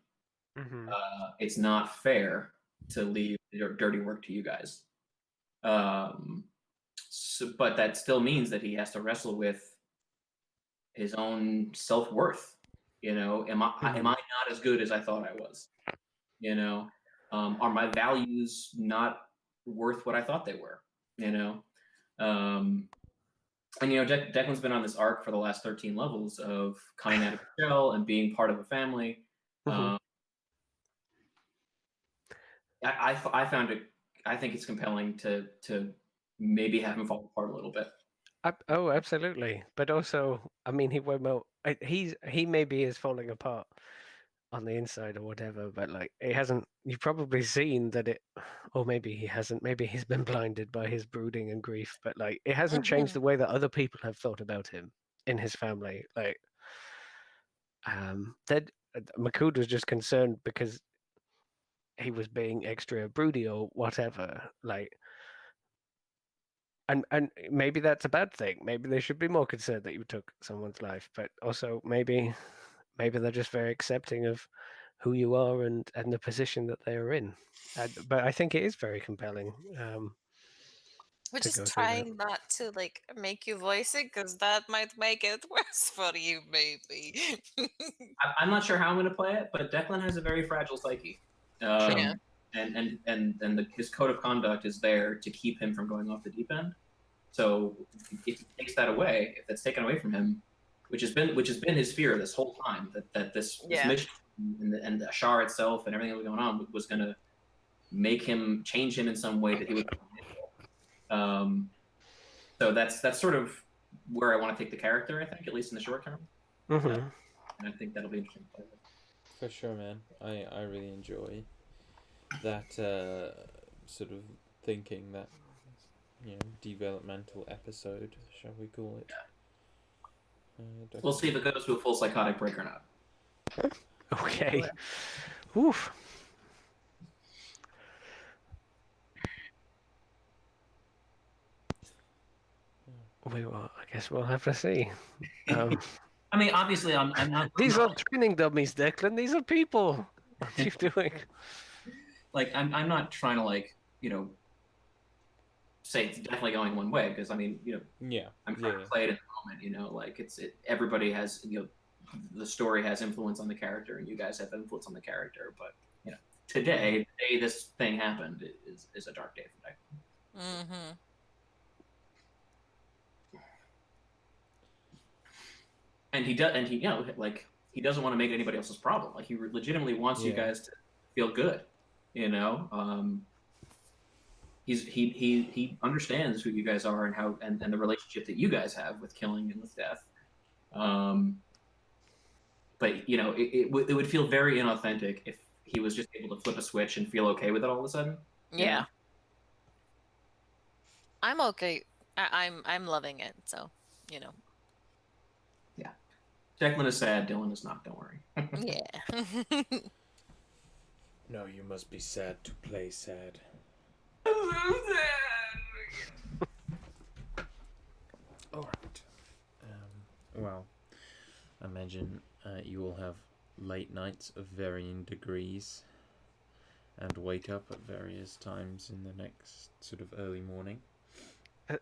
it's not fair to leave dirty work to you guys. But that still means that he has to wrestle with his own self-worth. Am I not as good as I thought I was? Are my values not worth what I thought they were? And Declan's been on this arc for the last 13 levels of coming out of the shell and being part of a family. I found it. I think it's compelling to maybe have him fall apart a little bit. Oh, absolutely. But also, I mean, he maybe is falling apart on the inside or whatever, but like it hasn't. You've probably seen that it, or maybe he hasn't. Maybe he's been blinded by his brooding and grief, but like it hasn't changed the way that other people have thought about him in his family. Like, that Makud was just concerned because he was being extra broody or whatever. Like, and maybe that's a bad thing. Maybe they should be more concerned that you took someone's life, but also maybe they're just very accepting of who you are and the position that they are in. But I think it is very compelling. We're To just go through that. trying not to like make you voice it because that might make it worse for you, maybe. I'm not sure how I'm going to play it, but Declan has a very fragile psyche. Yeah. And his code of conduct is there to keep him from going off the deep end. So if he takes that away, if that's taken away from him, which has been his fear this whole time, that this mission and the Ashar itself and everything that was going on was going to make him change him in some way that he would. So that's sort of where I want to take the character. I think, at least in the short term. And I think that'll be interesting to play with. For sure, man. I really enjoy that sort of thinking that developmental episode, shall we call it? We'll see if it goes to a full psychotic break or not. Okay. Oof. I guess we'll have to see. I mean, obviously, I'm not. These are training dummies, Declan. These are people. What are you doing? Like, I'm not trying to, like, say it's definitely going one way, because I mean, I'm trying to play it in the moment. Like everybody has, the story has influence on the character, and you guys have influence on the character. But today, the day this thing happened is a dark day for Declan. Mm-hmm. And he doesn't want to make it anybody else's problem. Like, he legitimately wants you guys to feel good. He understands who you guys are and how and the relationship that you guys have with killing and with death. But it would feel very inauthentic if he was just able to flip a switch and feel okay with it all of a sudden. Yeah. I'm okay. I'm loving it. So, Yeah. Declan is sad. Dylan is not. Don't worry. Yeah. No, you must be sad to play sad. Alright. Well, I imagine you will have late nights of varying degrees and wake up at various times in the next sort of early morning.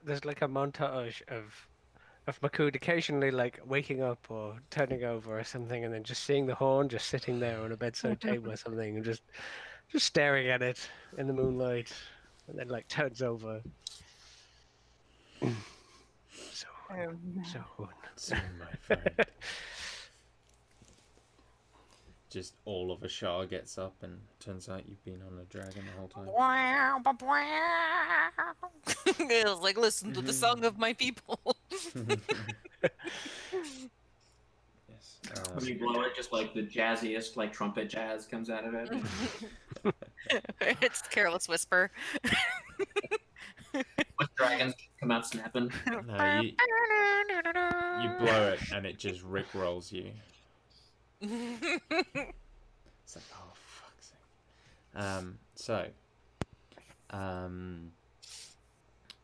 There's like a montage of Makud occasionally like waking up or turning over or something, and then just seeing the horn just sitting there on a bedside table or something, and just staring at it in the moonlight, and then like turns over. So, my friend. Just all of a Shah gets up, and turns out you've been on a dragon the whole time. It was like, listen to the song of my people. Yes. When you blow it, just like the jazziest, like trumpet jazz comes out of it. It's Careless Whisper. With dragons come out snapping. No, you blow it, and it just rickrolls you. It's like, oh, fuck's sake.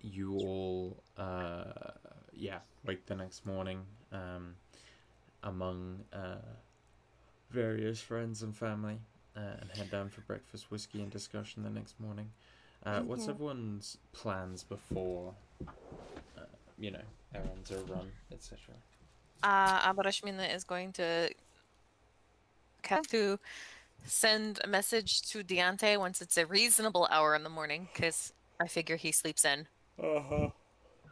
You all, wake the next morning, among various friends and family, and head down for breakfast, whiskey, and discussion the next morning. What's everyone's plans before, errands are run, etc.? Abarashmina is going to send a message to Deante once it's a reasonable hour in the morning, because I figure he sleeps in.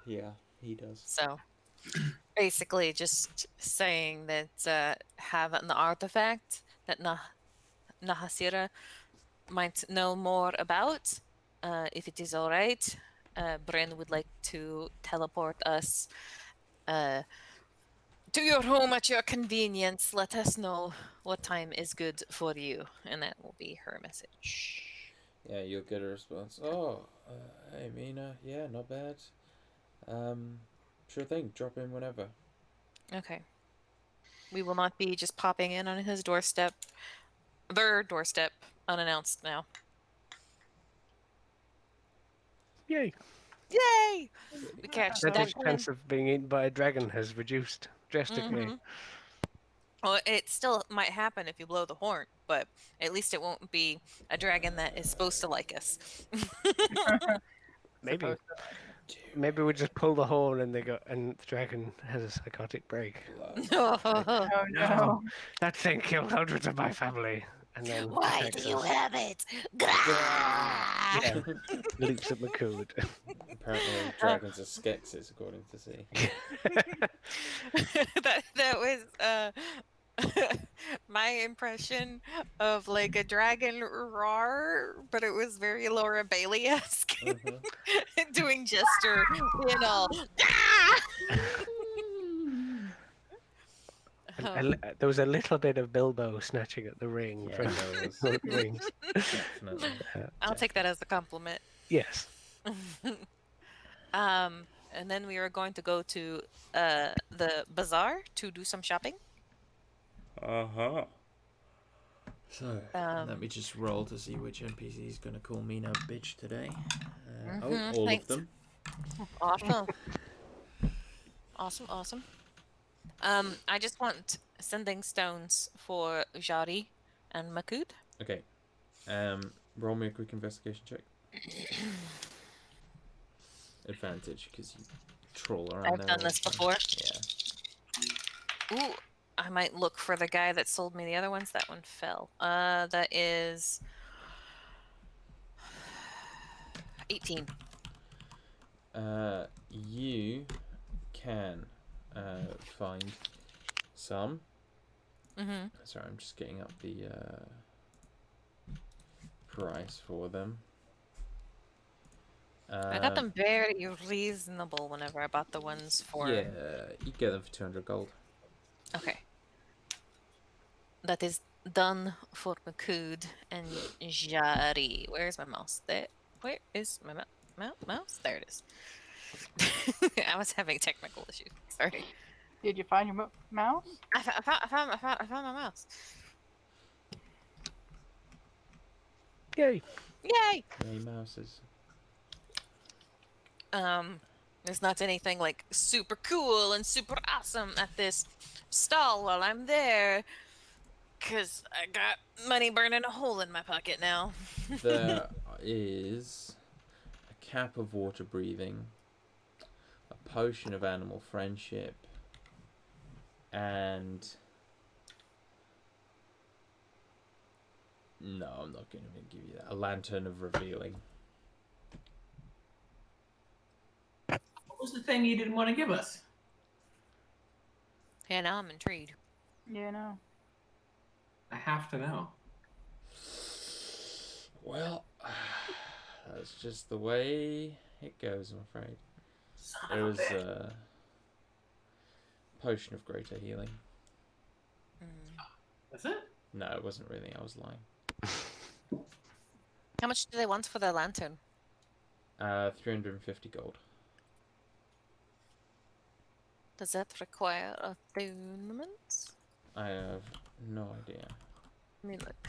Yeah, he does. So, basically just saying that have an artifact that Nahasira might know more about. If it is all right, Bren would like to teleport us to your home at your convenience. Let us know what time is good for you, and that will be her message. Yeah, you'll get a response. Oh, hey Mina, yeah, not bad. Sure thing, drop in whenever. Okay. We will not be just popping in on his doorstep, their doorstep, unannounced now. Yay! Yay! We catch The that chance of being eaten by a dragon has reduced drastically. Mm-hmm. Well, it still might happen if you blow the horn, but at least it won't be a dragon that is supposed to like us. Maybe we just pull the horn and the dragon has a psychotic break. Oh no! That thing killed hundreds of my family, and then Why do you have it? Yeah, leaps at Makud. Apparently, dragons are skexes, according to C. that was my impression of like a dragon roar, but it was very Laura Bailey-esque. Doing gesture, There was a little bit of Bilbo snatching at the ring from the rings. Definitely. I'll take that as a compliment. Yes. And then we are going to go to the bazaar to do some shopping. Uh-huh. So, let me Um, just roll to see which NPC is going to call me no bitch today. All of thanks. them. Awesome. Awesome. I just want sending stones for Jari and Makud. Okay. Roll me a quick investigation check. Advantage, because you troll around I've there done all this the time. before. Yeah. Ooh, I might look for the guy that sold me the other ones. That one fell. That is 18. You can find some. Sorry, I'm just getting up the price for them. I got them very reasonable whenever I bought the ones for. Yeah, you get them for 200 gold. Okay. That is done for Makud and Jari. Where's my mouse? There. Where is my mouse? There it is. I was having technical issues. Sorry. Did you find your mouse? I found my mouse. Yay! Yay! Yay, mouses. There's not anything like super cool and super awesome at this stall while I'm there, cause I got money burning a hole in my pocket now. There is a cap of water breathing, a potion of animal friendship, and no, I'm not going to give you that. A lantern of revealing. What was the thing you didn't want to give us? Yeah, now I'm intrigued. Yeah, no. I have to know. Well, that's just the way it goes, I'm afraid. Son It of a was bitch. a potion of greater healing. That's it? No, it wasn't really. I was lying. How much do they want for the lantern? 350 gold. Does that require attunement? I have no idea. Let me look.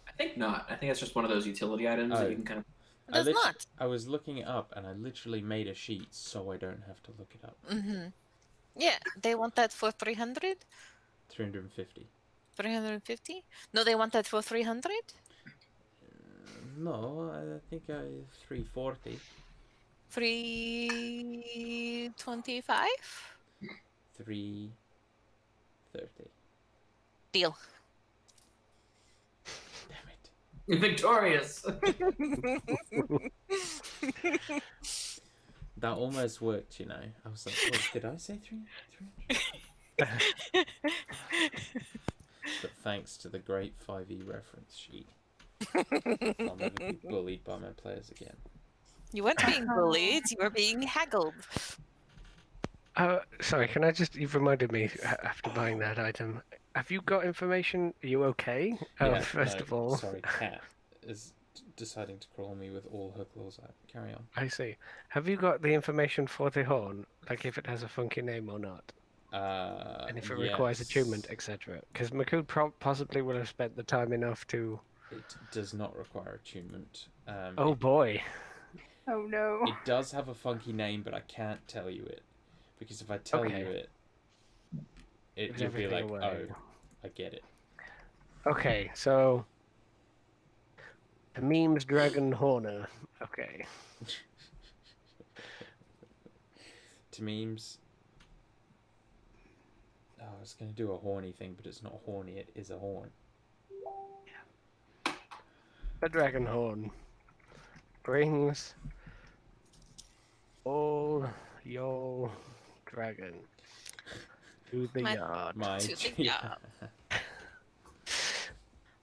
I think not. I think that's just one of those utility items that you can kind of. It does not. I was looking it up, and I literally made a sheet so I don't have to look it up. Yeah, they want that for 300? 350. 350? No, they want that for 300? No, I think 340. 325? 330. Deal. Damn it. Victorious! That almost worked, you know. I was like, wait, did I say 300? But thanks to the great 5e reference sheet, I'll never be bullied by my players again. You weren't being bullied, you were being haggled. Sorry, can I just... You've reminded me after buying that item. Have you got information? Are you okay? First of all... Sorry, Cat is deciding to crawl me with all her claws out. Carry on. I see. Have you got the information for the horn? Like if it has a funky name or not? And if it requires attunement, etc. Because Makud possibly will have spent the time enough to... It does not require attunement. Oh boy. Oh no. It does have a funky name, but I can't tell you it. Because if I tell you it, you'll be like, oh, I get it. Okay, so... The memes dragon horner. Okay. To memes... Oh, I was going to do a horny thing, but it's not horny, it is a horn. The dragon horn brings all your dragon to the yard.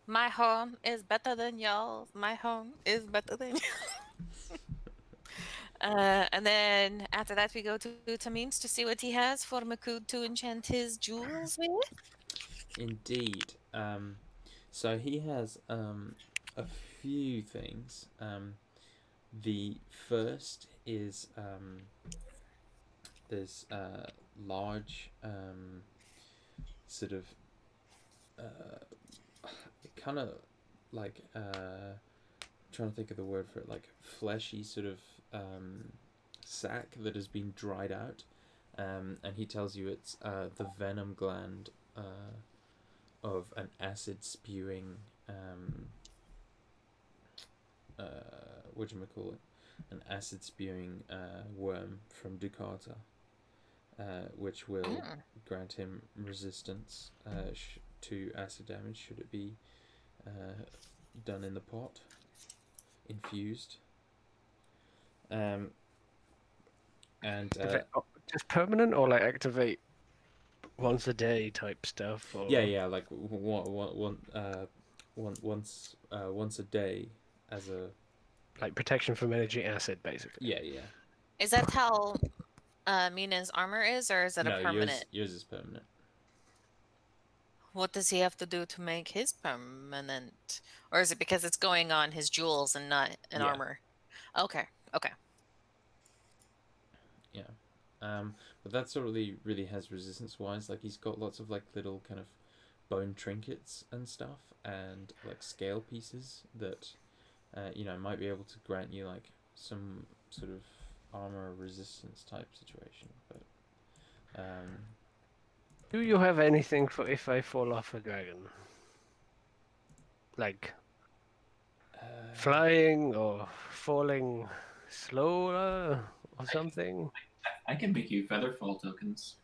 My home is better than y'all's. My home is better than y'all's. And then after that, we go to Tamim's to see what he has for Makud to enchant his jewels with. Indeed. So he has a few things. The first is there's large sort of kind of like trying to think of the word for it, like fleshy sort of sac that has been dried out, and he tells you it's the venom gland of an acid spewing whatchamacallit, an acid spewing worm from Ducata, which will grant him resistance to acid damage should it be done in the pot, infused. And just permanent or like activate once a day type stuff? Or... yeah, like once a day as a like protection from energy acid, basically. yeah. Is that how Mina's armor is, or is that No, a permanent? yours is permanent. What does he have to do to make his permanent? Or is it because it's going on his jewels and not an armor? Okay. Yeah. But that sort of really has resistance wise. Like he's got lots of like little kind of bone trinkets and stuff, and like scale pieces that might be able to grant you like some sort of armor resistance type situation. But do you have anything for if I fall off a dragon? Like flying or falling slower or something? I can make you feather fall tokens.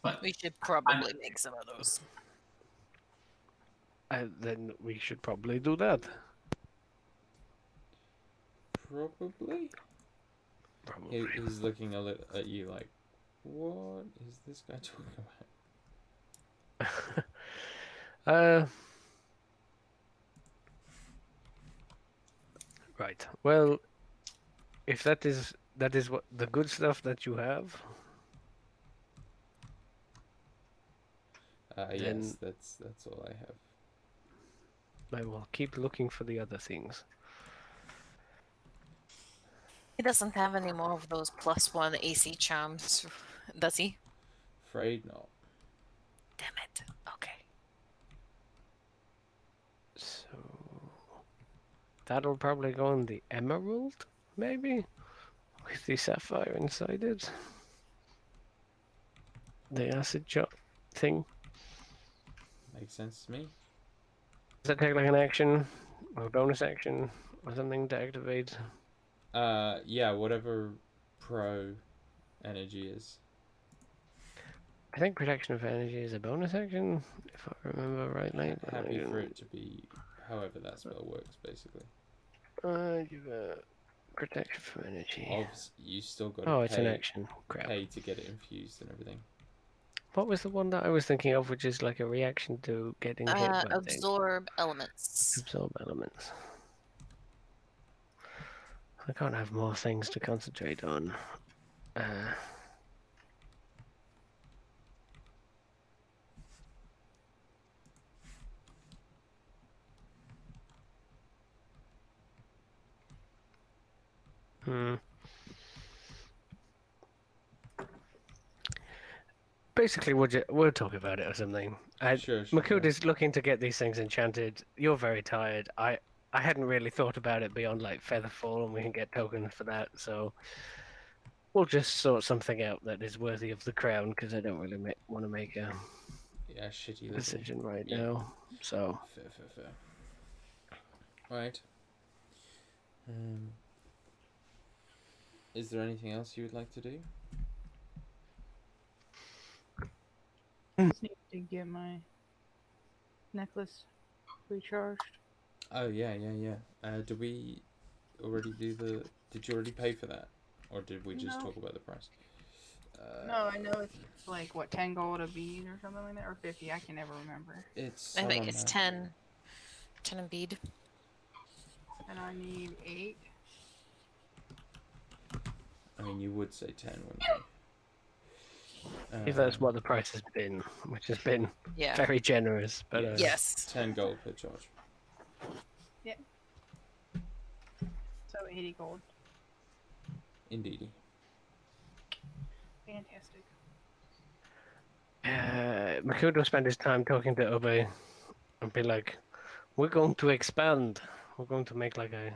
But We should probably make some of those. Then we should probably do that. Probably. He's looking at you like, what is this guy talking about? Right. Well, if that is what the good stuff that you have. Yes, that's all I have. I will keep looking for the other things. He doesn't have any more of those +1 AC charms, does he? Afraid not. Damn it. Okay. So that'll probably go on the emerald, maybe, with the sapphire inside it. The acid shot thing. Makes sense to me. Does that take like an action or a bonus action or something to activate? Yeah, whatever pro energy is. I think protection of energy is a bonus action, if I remember rightly. Happy for it to be however that spell works, basically. You got protection from energy. Obviously, you still got to Oh, it's an action. Crap. pay to get it infused and everything. What was the one that I was thinking of, which is like a reaction to getting hit by absorb elements. Absorb elements. I can't have more things to concentrate on. Basically, we'll talk about it or something. Sure. Makud is looking to get these things enchanted. You're very tired. I hadn't really thought about it beyond like Featherfall, and we can get tokens for that. So we'll just sort something out that is worthy of the crown, because I don't really want to make a shitty decision right now. So fair. Right. Is there anything else you would like to do? Just need to get my necklace recharged. Oh yeah. Did we already do the? Did you already pay for that, or did we just talk about the price? No, I know it's like what 10 gold a bead or something like that, or 50. I can never remember. I think it's 10. 10 a bead. And I need 8. I mean, you would say 10, wouldn't you? if that's what the price has been, which has been very generous. But yes, 10 gold per charge. Yeah. 80 gold. Indeedy. Fantastic. Makuto spent his time talking to Obe and be like, we're going to expand. We're going to make like a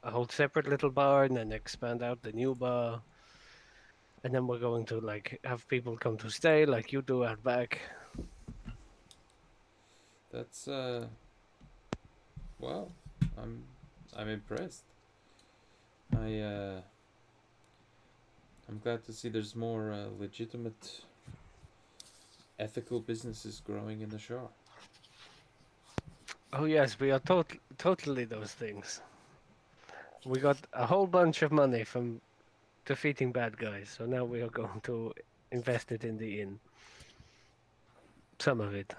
whole separate little bar and then expand out the new bar. And then we're going to like have people come to stay like you do out back. That's well, I'm I'm impressed. I I'm glad to see there's more legitimate, ethical businesses growing in the Shire. Oh yes, we are totally those things. We got a whole bunch of money from defeating bad guys, so now we are going to invest it in the inn. Some of it.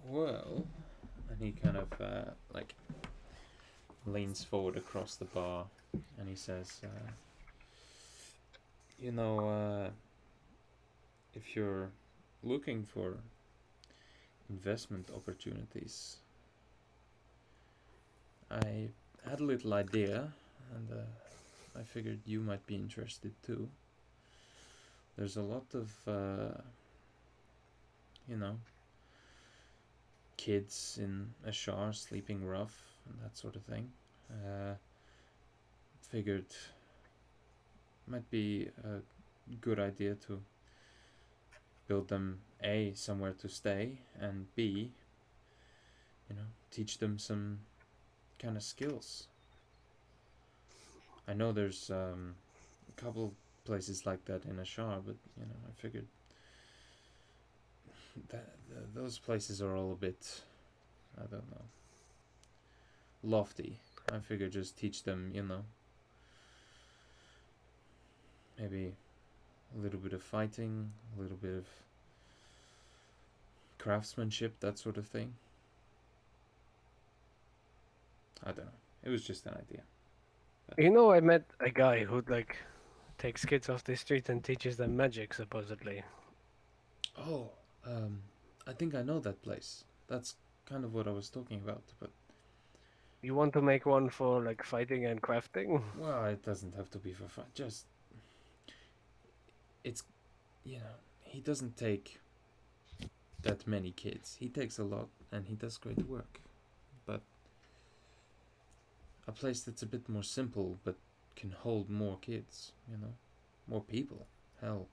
Well, and he kind of like leans forward across the bar, and he says, "You know, if you're looking for investment opportunities, I had a little idea, and I figured you might be interested too. There's a lot of, you know, kids in Ashar sleeping rough and that sort of thing. Figured might be a good idea to build them A, somewhere to stay, and B, you know, teach them some kind of skills. I know there's a couple places like that in Ashar, but you know, I figured that those places are all a bit, I don't know, lofty. I figured just teach them, you know, maybe a little bit of fighting, a little bit of craftsmanship, that sort of thing. I don't know. It was just an idea. You know, I met a guy who like takes kids off the street and teaches them magic, supposedly. Oh, I think I know that place. That's kind of what I was talking about. But You want to make one for like fighting and crafting? well, it doesn't have to be for fun. Just it's, you know, he doesn't take that many kids. He takes a lot, and he does great work. But a place that's a bit more simple, but can hold more kids. You know, more people. Hell,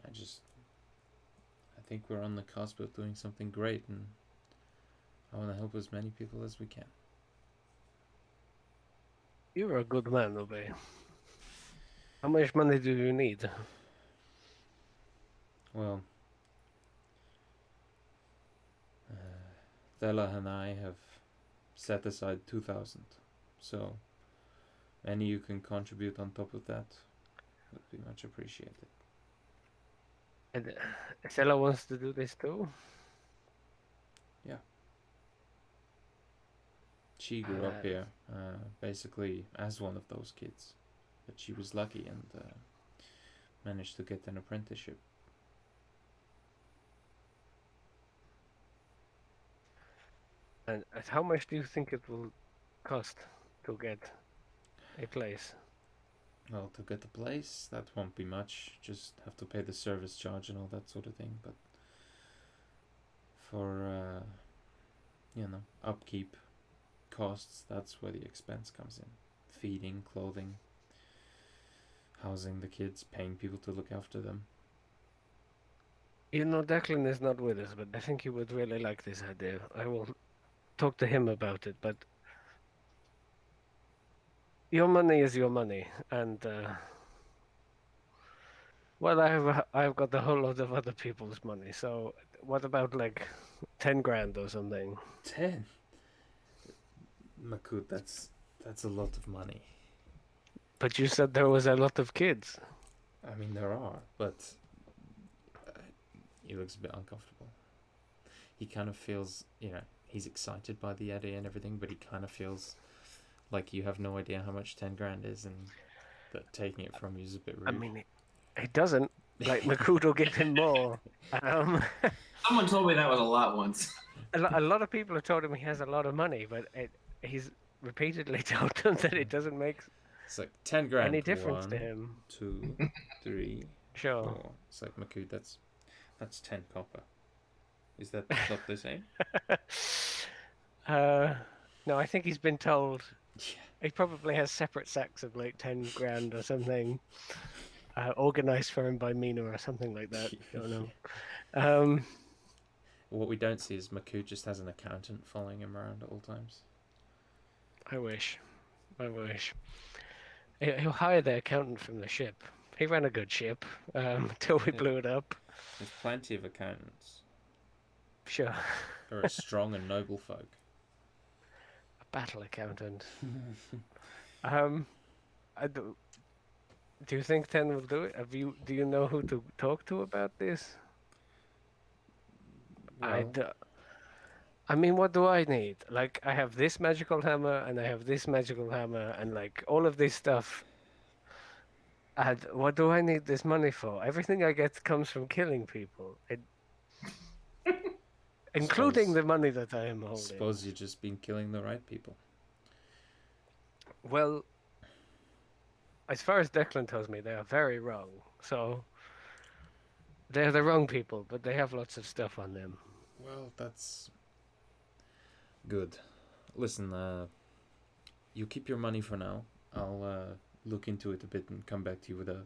I think we're on the cusp of doing something great, and I want to help as many people as we can. You're a good man, Obe. How much money do you need? Well, Thela and I have set aside 2,000, so any you can contribute on top of that would be much appreciated. And Stella wants to do this too? Yeah. She grew up here, basically as one of those kids, but she was lucky and managed to get an apprenticeship. And how much do you think it will cost to get a place? Well, to get a place, that won't be much. Just have to pay the service charge and all that sort of thing. But for, you know, upkeep costs, that's where the expense comes in. Feeding, clothing, housing the kids, paying people to look after them. You know, Declan is not with us, but I think he would really like this idea. I will talk to him about it, but your money is your money, and well, I've got a whole lot of other people's money. So what about like 10 grand or something? 10? Makut, that's a lot of money. But you said there was a lot of kids. I mean, there are, but he looks a bit uncomfortable. He kind of feels, you know, he's excited by the idea and everything, but he kind of feels like you have no idea how much 10 grand is, and that taking it from you is a bit rude. I mean, he doesn't. Like Makud will give him more. Someone told me that was a lot once. A lot of people have told him he has a lot of money, but he's repeatedly told them that it doesn't make It's like 10 grand. any difference to 1, him. 2, 3, Sure. 4. It's like, Makud, that's 10 copper. Is that what they say? No, I think he's been told. Yeah. He probably has separate sacks of like 10 grand or something, organized for him by Mina or something like that. I don't know. What we don't see is Makud just has an accountant following him around at all times. I wish. He'll hire the accountant from the ship. He ran a good ship until we blew it up. There's plenty of accountants. Sure. Very strong and noble folk. A battle accountant. Do you think Ten will do it? Do you know who to talk to about this? Well, I mean, what do I need? Like, I have this magical hammer, and I have this magical hammer, and like all of this stuff. And what do I need this money for? Everything I get comes from killing people, including the money that I am holding. Suppose you've just been killing the right people. Well, as far as Declan tells me, they are very wrong. So they're the wrong people, but they have lots of stuff on them. Well, that's good. Listen, you keep your money for now. I'll look into it a bit and come back to you with a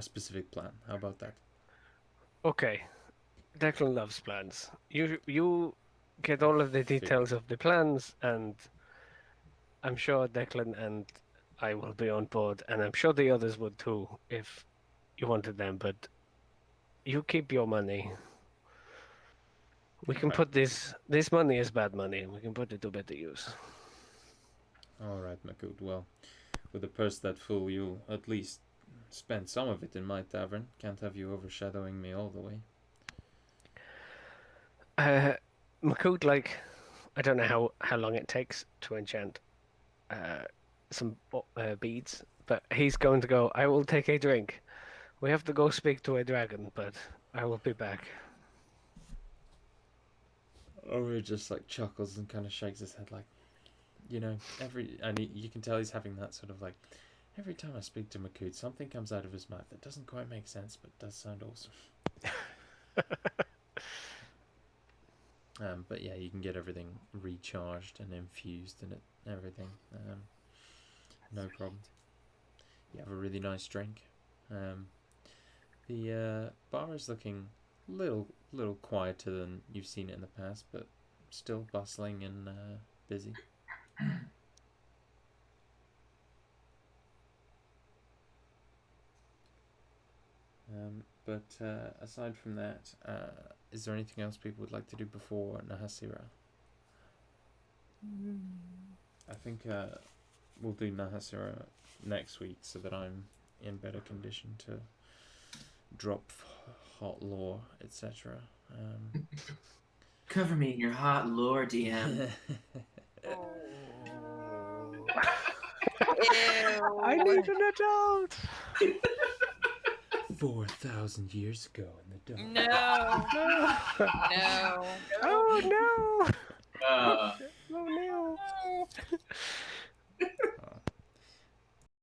specific plan. How about that? Okay. Declan loves plans. You get all of the details of the plans, and I'm sure Declan and I will be on board, and I'm sure the others would too if you wanted them, but you keep your money. We can put this money is bad money, and we can put it to better use. All right, Makud. Well, with a purse that full, you'll at least spend some of it in my tavern. Can't have you overshadowing me all the way. Makud, like, I don't know how long it takes to enchant some beads, but he's going to go, I will take a drink. We have to go speak to a dragon, but I will be back. Or just like chuckles and kind of shakes his head, like, you know, you can tell he's having that sort of like, every time I speak to Makud, something comes out of his mouth that doesn't quite make sense, but does sound awesome. But yeah, you can get everything recharged and infused and everything. No problem. You have a really nice drink. The bar is looking little quieter than you've seen it in the past, but still bustling and busy. But aside from that, is there anything else people would like to do before Nahasira? I think we'll do Nahasira next week so that I'm in better condition to drop hot lore, etc. Cover me in your hot lore, DM. Ew. I need an adult! 4,000 years ago in the dark. No. No. Oh no! Uh, Oh no!